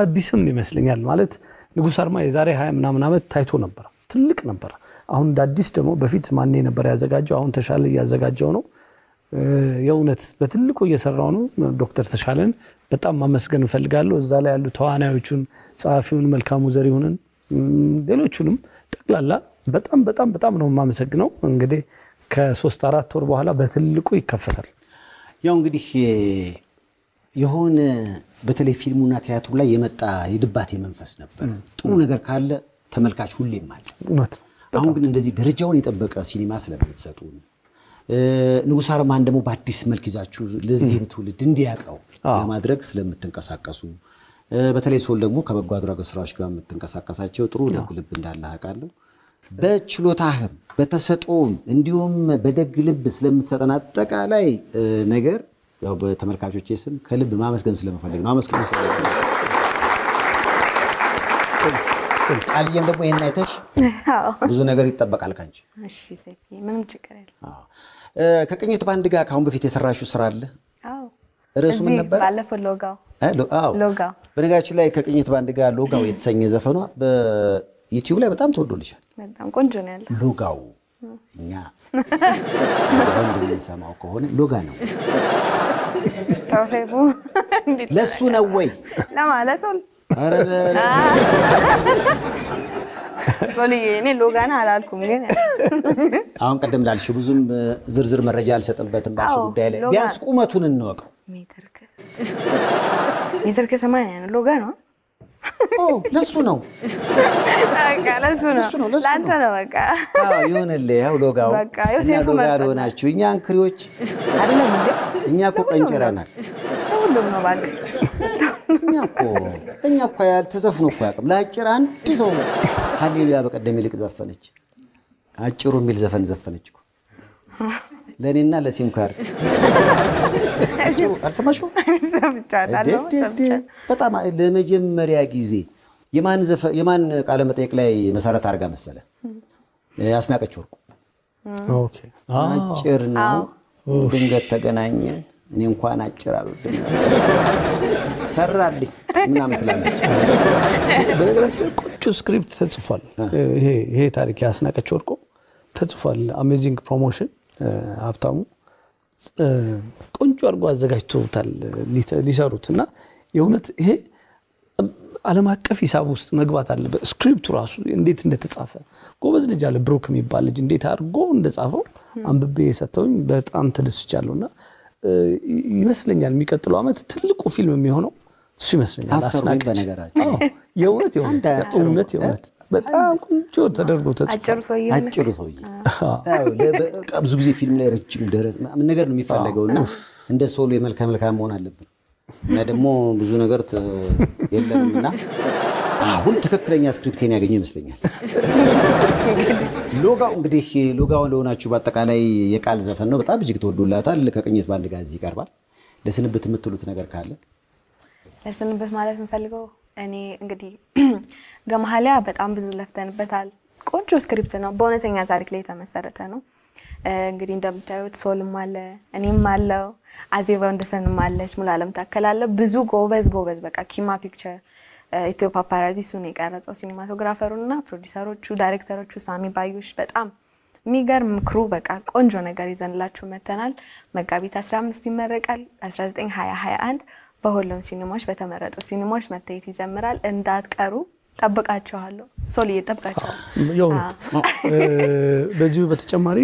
አዲስም ይመስለኛል ማለት ንጉስ አርማህ የዛሬ 20 ምናምን ዓመት ታይቶ ነበር፣ ትልቅ ነበር። አሁን እንደ አዲስ ደግሞ በፊት ማን ነበር ያዘጋጀው? አሁን ተሻለ እያዘጋጀው ነው። የእውነት በትልቁ እየሰራው ነው። ዶክተር ተሻለን በጣም ማመስገን እፈልጋለሁ። እዛ ላይ ያሉ ተዋናዮቹን፣ ጸሐፊውን መልካሙ ዘሪሁንን፣ ሌሎቹንም ጠቅላላ በጣም በጣም በጣም ነው ማመሰግነው። እንግዲህ ከ3 4 ወር በኋላ በትልቁ ይከፈታል። ያው እንግዲህ የሆነ በተለይ ፊልሙና ቲያትሩ ላይ የመጣ የድባቴ መንፈስ ነበር። ጥሩ ነገር ካለ ተመልካች ሁሌም አለ። አሁን ግን እንደዚህ ደረጃውን የጠበቀ ሲኒማ ስለምትሰጡ ንጉስ አርማህን ደግሞ በአዲስ መልክ ይዛችሁ ለዚህም ትውልድ እንዲያውቀው ለማድረግ ስለምትንቀሳቀሱ በተለይ ሶል ደግሞ ከበጎ አድራጎት ስራዎች ጋር የምትንቀሳቀሳቸው ጥሩ ልብ እንዳለ አውቃለሁ። በችሎታህም በተሰጦም እንዲሁም በደግ ልብ ስለምትሰጠን አጠቃላይ ነገር ያው በተመልካቾቼ ስም ከልብ ማመስገን ስለምፈልግ ነው። አመስግኑ። ቃልዬም ደግሞ ይሄን አይተሽ ብዙ ነገር ይጠበቃል ካንቺ። እሺ ሰፊ ምንም ችግር የለም። ከቅኝት ባንድ ጋር ካሁን በፊት የሰራሽው ስራ አለ? አዎ። ርዕሱ ምን ነበር? ባለፈው ሎጋው። በነገራችን ላይ ከቅኝት ባንድ ጋር ሎጋው የተሰኘ ዘፈኗ ዩቲዩብ ላይ በጣም ተወዶልሻል። በጣም ቆንጆ ነው ያለው ሎጋው እኛ እንደምንሰማው ከሆነ ሎጋ ነው። ታውሰይቡ ለሱ ነው ወይ ለማለሱ አረ ሶሊ እኔ ሎጋና አላልኩም ግን አሁን ቀደም ላልሽው ብዙም ዝርዝር መረጃ አልሰጥበትም ባልሽ ጉዳይ ላይ ቢያንስ ቁመቱን እንወቀው። ሜትር ከሰማንያ ነው ሎጋ ነው። ለሱ ነው በቃ ለሱ ነው ላንተ ነው በቃ ይሁንልህ። ያው ሎጋው በቃ ዮሴፍ መርጣናችሁ እኛ አንክሪዎች አይደለም እንዴ? እኛ እኮ ቀንጨራናል። ሁሉም ነው ባክ እኛ እኮ ያልተዘፍኖ እኮ ያቅም ለአጭር አንድ ሰው ሃሌሉያ በቀደም ይልቅ ዘፈነች። አጭሩ የሚል ዘፈን ዘፈነች እኮ ለኔና ለሲም ካርድ አጭሩ አልሰማሽው? ሰምቻለሁ። በጣም ለመጀመሪያ ጊዜ የማን ቃለ መጠይቅ ላይ መሰረት አድርጋ መሰለ ያስናቀች ወርቁ። ኦኬ አጭር ነው ድንገት ተገናኘን። እኔ እንኳን አጭር አልወድም ሰራልኝ ምናምን ትላለች። በነገራችን ቆንጆ ስክሪፕት ተጽፏል። ይሄ ታሪክ ያስናቀች ወርቁ ተጽፏል። አሜዚንግ ፕሮሞሽን ሀብታሙ ቆንጆ አድርጎ አዘጋጅቶታል ሊሰሩትና የእውነት ይሄ ዓለም አቀፍ ሂሳብ ውስጥ መግባት አለበት። ስክሪፕቱ ራሱ እንዴት እንደተጻፈ ጎበዝ ልጅ አለ ብሩክ የሚባል ልጅ እንዴት አድርጎ እንደጻፈው አንብቤ የሰጠውኝ በጣም ተደስቻለሁና ይመስለኛል የሚቀጥለው አመት ትልቁ ፊልም የሚሆነው እሱ ይመስለኛል። አስናቀች በነገራችን የእውነት በጣም ቆንጆ ተደርጎ ተጽፏል። አጭሩ ሰውዬ ብዙ ጊዜ ፊልም ላይ ረጅም ደረት ምን ነገር ነው የሚፈልገውና እንደ ሶሎ የመልካም መሆን አለብን እና ደግሞ ብዙ ነገር የለምና አሁን ትክክለኛ ስክሪፕቴን ያገኘ ይመስለኛል። ሎጋው እንግዲህ ሎጋው ለሆናችሁ በአጠቃላይ የቃል ዘፈን ነው። በጣም እጅግ ተወዶላታል። ከቅኝት ባንድ ጋር እዚህ ይቀርባል። ለስንብት የምትሉት ነገር ካለ? ለስንብት ማለት እንፈልገው እኔ እንግዲህ ገመሃሊያ በጣም ብዙ ለፍተንበታል። ቆንጆ ስክሪፕት ነው። በእውነተኛ ታሪክ ላይ የተመሰረተ ነው። እንግዲህ እንደምታዩት ሶልም አለ፣ እኔም አለው፣ አዜባ እንደሰንም አለች፣ ሙሉ ዓለም ታከላለ። ብዙ ጎበዝ በቃ ኪማ ፒክቸር ኢትዮ ፓፓራዚ ሱን የቀረጸው ሲኒማቶግራፈሩና ፕሮዲዩሰሮቹ ዳይሬክተሮቹ ሳሚ ባዩሽ በጣም የሚገርም ክሩ በቃ ቆንጆ ነገር ይዘንላችሁ መተናል። መጋቢት 15 ይመረቃል። 1921 በሁሉም ሲኒማዎች በተመረጡ ሲኒማዎች መታየት ይጀምራል። እንዳትቀሩ ጠብቃችኋለሁ። ሶልዬ ጠብቃችኋለሁ። የእውነት በዚሁ በተጨማሪ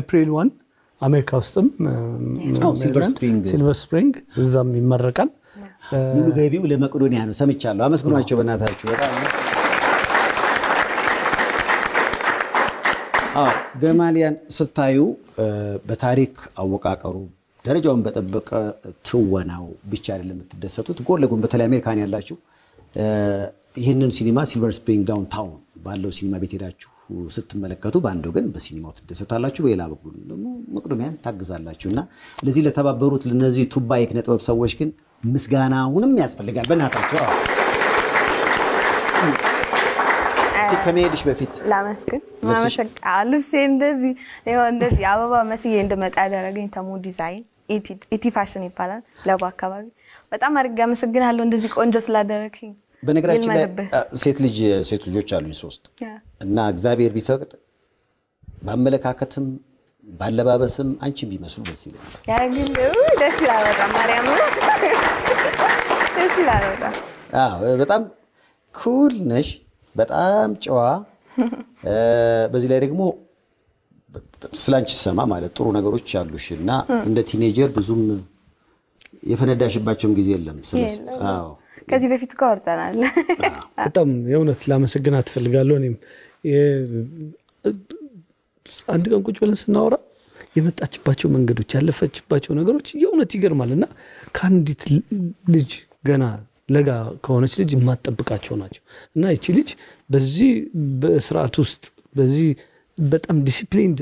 ኤፕሪል 1 አሜሪካ ውስጥም ሲልቨር ስፕሪንግ እዛም ይመረቃል። ሙሉ ገቢው ለመቄዶንያ ነው ሰምቻለሁ። አመስግኗቸው በእናታችሁ በጣም ገማሊያን ስታዩ በታሪክ አወቃቀሩ ደረጃውን በጠበቀ ትወናው ብቻ አይደለም የምትደሰቱት። ጎን ለጎን በተለይ አሜሪካን ያላችሁ ይህንን ሲኒማ ሲልቨር ስፕሪንግ ዳውንታውን ባለው ሲኒማ ቤት ሄዳችሁ ስትመለከቱ በአንድ ወገን በሲኒማው ትደሰታላችሁ፣ በሌላ በኩል ደግሞ መቄዶንያን ታግዛላችሁና ለዚህ ለተባበሩት ለነዚህ ቱባ የኪነ ጥበብ ሰዎች ግን ምስጋናውንም ያስፈልጋል። በእናታችሁ ከመሄድሽ በፊት ላመስግን ልብሴ እንደዚህ አበባ መስዬ እንደመጣ ያደረገኝ ተሙ ዲዛይን ኢቲ ፋሽን ይባላል ለቡ አካባቢ በጣም አድርጌ አመሰግናለሁ እንደዚህ ቆንጆ ስላደረግኝ። በነገራችን ላይ ሴት ልጆች አሉኝ 3 እና እግዚአብሔር ቢፈቅድ ባመለካከትም ባለባበስም አንቺ ቢመስሉ ደስ ይላል። ያግል ደስ ይላል በጣም ማርያም ደስ ይላል በጣም በጣም ኩል ነሽ፣ በጣም ጨዋ። በዚህ ላይ ደግሞ ስላንቺ ሰማ ማለት ጥሩ ነገሮች አሉሽና እንደ ቲኔጀር ብዙም የፈነዳሽባቸውም ጊዜ የለም። ስለዚህ ከዚህ በፊት ቆርጠናል። በጣም የእውነት ላመሰግናት ፈልጋለሁ። እኔም አንድ ቀን ቁጭ ብለን ስናወራ የመጣችባቸው መንገዶች ያለፈችባቸው ነገሮች የእውነት ይገርማልና ከአንዲት ልጅ ገና ለጋ ከሆነች ልጅ የማትጠብቃቸው ናቸው እና እቺ ልጅ በዚህ በስርዓት ውስጥ በዚህ በጣም ዲሲፕሊንድ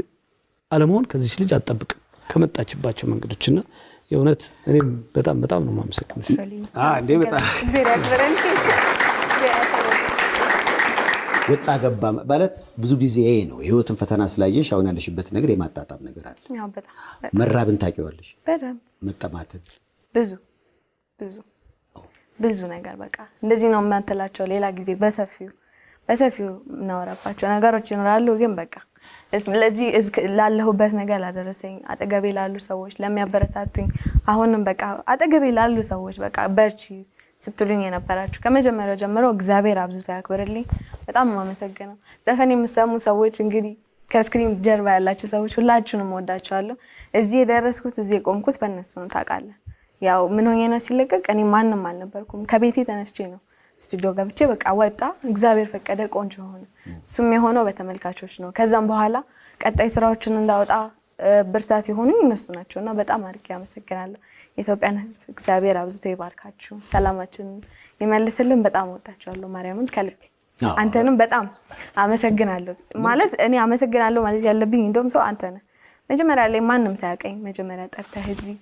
አለመሆን ከዚህ ልጅ አትጠብቅም ከመጣችባቸው መንገዶችና የእውነት እኔም በጣም ነው ማመሰግነው። እንዴ በጣም ወጣ ገባ ማለት ብዙ ጊዜ ይሄ ነው ህይወትን ፈተና ስላየሽ አሁን ያለሽበት ነገር የማጣጣም ነገር አለ። ያው በጣም መራብን ታውቂዋለሽ፣ በደንብ መጠማትን ብዙ ነገር በቃ እንደዚህ ነው የማንተላቸው። ሌላ ጊዜ በሰፊው እናወራባቸው ነገሮች ይኖራሉ ግን በቃ ለዚህ ላለሁበት ነገር ላደረሰኝ አጠገቤ ላሉ ሰዎች ለሚያበረታቱኝ አሁንም በቃ አጠገቤ ላሉ ሰዎች በቃ በርቺ ስትሉኝ የነበራችሁ ከመጀመሪያው ጀምሮ እግዚአብሔር አብዝቶ ያክብርልኝ በጣም ማመሰግነው ዘፈን የምሰሙ ሰዎች እንግዲህ ከስክሪን ጀርባ ያላችሁ ሰዎች ሁላችሁንም ወዳችኋለሁ እዚህ የደረስኩት እዚህ ቆምኩት በእነሱ ነው ታውቃለህ ያው ምን ሆኜ ነው ሲለቀቅ እኔ ማንንም አልነበርኩም ከቤቴ ተነስቼ ነው ስቱዲዮ ገብቼ በቃ ወጣ እግዚአብሔር ፈቀደ ቆንጆ ሆነ እሱም የሆነው በተመልካቾች ነው ከዛም በኋላ ቀጣይ ስራዎችን እንዳወጣ ብርታት የሆኑኝ እነሱ ናቸውና በጣም አድርጌ አመሰግናለሁ የኢትዮጵያን ህዝብ እግዚአብሔር አብዝቶ ይባርካችሁ ሰላማችን ይመልስልን በጣም ወዳችኋለሁ ማርያምን ከልቤ አንተንም በጣም አመሰግናለሁ ማለት እኔ አመሰግናለሁ ማለት ያለብኝ እንደውም ሰው አንተ ነህ መጀመሪያ ላይ ማንንም ሳያቀኝ መጀመሪያ ጠርተህ እዚህ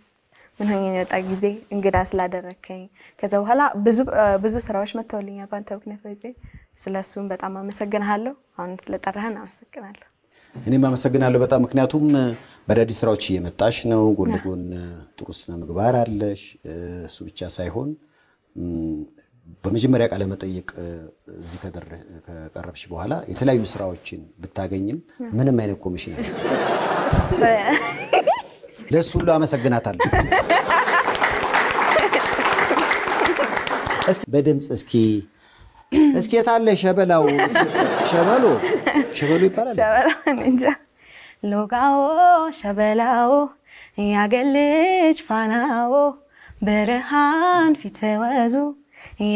ምን ሆኜ ነው የወጣ ጊዜ እንግዳ ስላደረከኝ ከዛ በኋላ ብዙ ስራዎች መተውልኛል ባንተ ምክንያት ወይዜ ስለሱም በጣም አመሰግናለሁ አሁን ስለጠራህን አመሰግናለሁ እኔም አመሰግናለሁ በጣም ምክንያቱም በአዳዲስ ስራዎች እየመጣሽ ነው ጎን ለጎን ጥሩ ስነ ምግባር አለሽ እሱ ብቻ ሳይሆን በመጀመሪያ ቃለ መጠይቅ እዚህ ከቀረብሽ በኋላ የተለያዩ ስራዎችን ብታገኝም ምንም አይነት ኮሚሽን አይሰጥም ለሱ ሁሉ አመሰግናታለሁ እስኪ በድምጽ እስኪ የታለ ሸበላው ሸበሉ ይባላል ሸበላው እንጃ ሎጋው ሸበላው ያገልጅ ፋናው በረሃን ፊተወዙ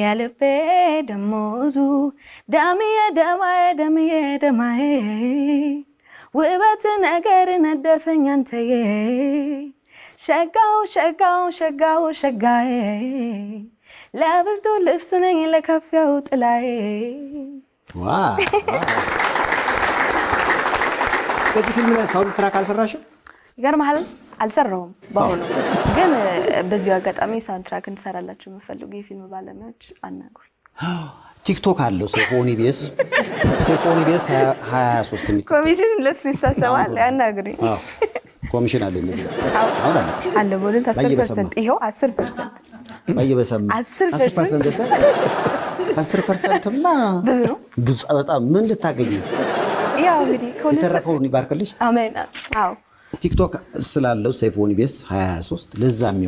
ያለበ ደሞዙ ደማዬ ውበት ነገር ነደፈኝ አንተዬ ሸጋዬ ለብርዱ ልብስ ነኝ ለከፊያው ጥላዬ ዋው ከዚህ ፊልም ላይ ሳውንድ ትራክ አልሰራሽም ይገርምሃል አልሰራውም በአሁኑ ግን በዚህ አጋጣሚ ሳውንድ ትራክ እንሰራላችሁ የምፈልጉ የፊልም ባለሙያዎች አናግሩኝ ቲክቶክ አለው ሴፎኒ ቢኤስ 23 የሚል ኮሚሽን ለሱ ይስተሰባል ያናግሩኝ ኮሚሽን አለ የሚል አለ ቦልን 10% ይሄው 10% በየበሰም 10% ማ ብዙ በጣም ምን ልታገኝ ያው እንግዲህ ከተረፈውን ይባርክልሽ አሜን አዎ ቲክቶክ ስላለው ሴፎኒ ቢኤስ 23 ለዛም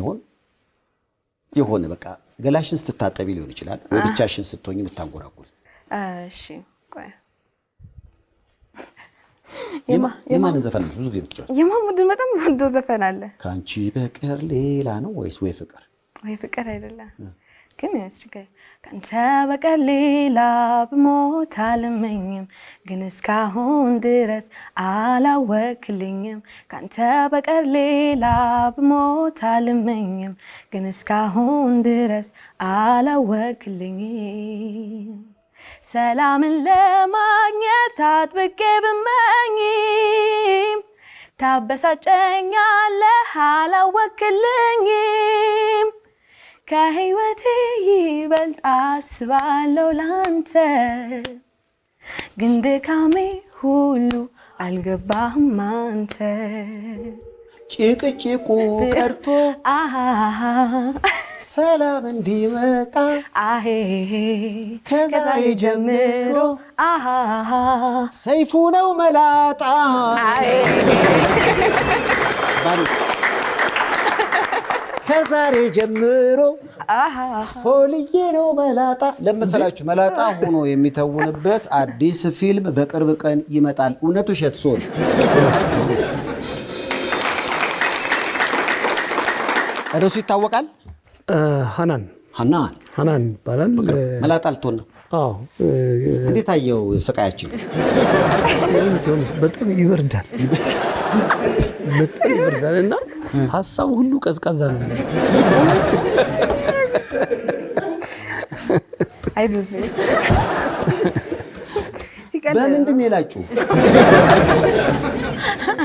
የሆነ በቃ ገላሽን ስትታጠቢ ሊሆን ይችላል ወይ ብቻሽን ስትሆኚ ምታንጎራጉል እሺ ቆይ የማን ዘፈን ነው ብዙ ጊዜ ብትጫወት የማሙድ በጣም ወዶ ዘፈን አለ ካንቺ በቀር ሌላ ነው ወይስ ወይ ፍቅር አይደለም ግን እስኪ ካንተ በቀር ሌላ ብሞት አልመኝም ግን እስካሁን ድረስ አላወክልኝም ካንተ በቀር ሌላ ብሞት አልመኝም ግን እስካሁን ድረስ አላወክልኝም ሰላምን ለማግኘት አጥብቄ ብመኝም ታበሳጨኛለህ አላወክልኝም ከህይወቴ ይበልጥ አስባለሁ ላንተ ግን ድካሜ ሁሉ አልገባህም አንተ ጭቅጭቁ ቀርቶ ሰላም እንዲመጣ ከዛሬ ጀምሮ ሰይፉ ነው መላጣ ከዛሬ ጀምሮ ሶልዬ ነው መላጣ ለምሳላችሁ መላጣ ሆኖ የሚተውንበት አዲስ ፊልም በቅርብ ቀን ይመጣል እውነቱ ሸት ሶል እርሱ ይታወቃል ሃናን ይባላል መላጣ ልትሆን ነው አዎ እንዴት አየው ስቃያችን በጣም ይበርዳል እና ሐሳቡ ሁሉ ቀዝቃዛ ነው አይዞህ በምንድን ነው የላችሁ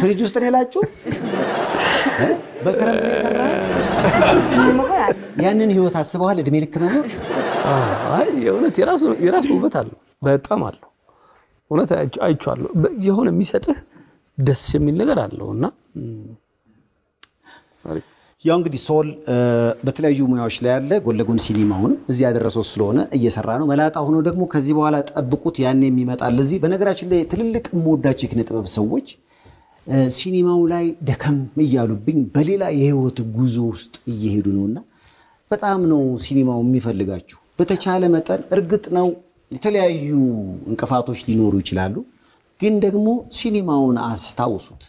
ፍሪጅ ውስጥ ነው የላችሁ በክረምት ነው የሰራህ ያንን ህይወት አስበዋል እድሜ ልክ ነው አይ የእውነት የራሱ ውበት አለው በጣም አለው እውነት አይቻለሁ የሆነ የሚሰጥህ ደስ የሚል ነገር አለውና ያው እንግዲህ ሶል በተለያዩ ሙያዎች ላይ ያለ ጎን ለጎን ሲኒማውን እዚህ ያደረሰው ስለሆነ እየሰራ ነው። መላጣ ሆኖ ደግሞ ከዚህ በኋላ ጠብቁት ያኔ የሚመጣል እዚህ። በነገራችን ላይ ትልልቅ ሞዳች የኪነ ጥበብ ሰዎች ሲኒማው ላይ ደከም እያሉብኝ በሌላ የህይወት ጉዞ ውስጥ እየሄዱ ነውና በጣም ነው ሲኒማው የሚፈልጋችሁ። በተቻለ መጠን እርግጥ ነው የተለያዩ እንቅፋቶች ሊኖሩ ይችላሉ፣ ግን ደግሞ ሲኒማውን አስታውሱት።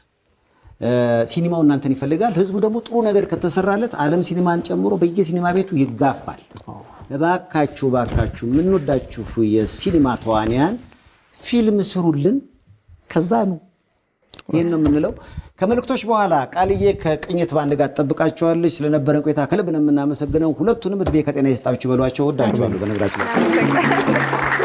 ሲኒማው እናንተን ይፈልጋል። ህዝቡ ደግሞ ጥሩ ነገር ከተሰራለት ዓለም ሲኒማን ጨምሮ በየሲኒማ ቤቱ ይጋፋል። ባካችሁ ምንወዳችሁ የሲኒማ ተዋንያን ፊልም ስሩልን፣ ከዛ ነው ይሄን ነው የምንለው። ከመልእክቶች በኋላ ቃልዬ ከቅኝት ባንድ ጋር ተጠብቃችኋለች። ስለነበረን ቆይታ ከልብ ነው የምናመሰግነው። ሁለቱንም እድሜ ከጤና ይስጣችሁ በሏቸው። ወዳችኋለሁ። በነገራችሁ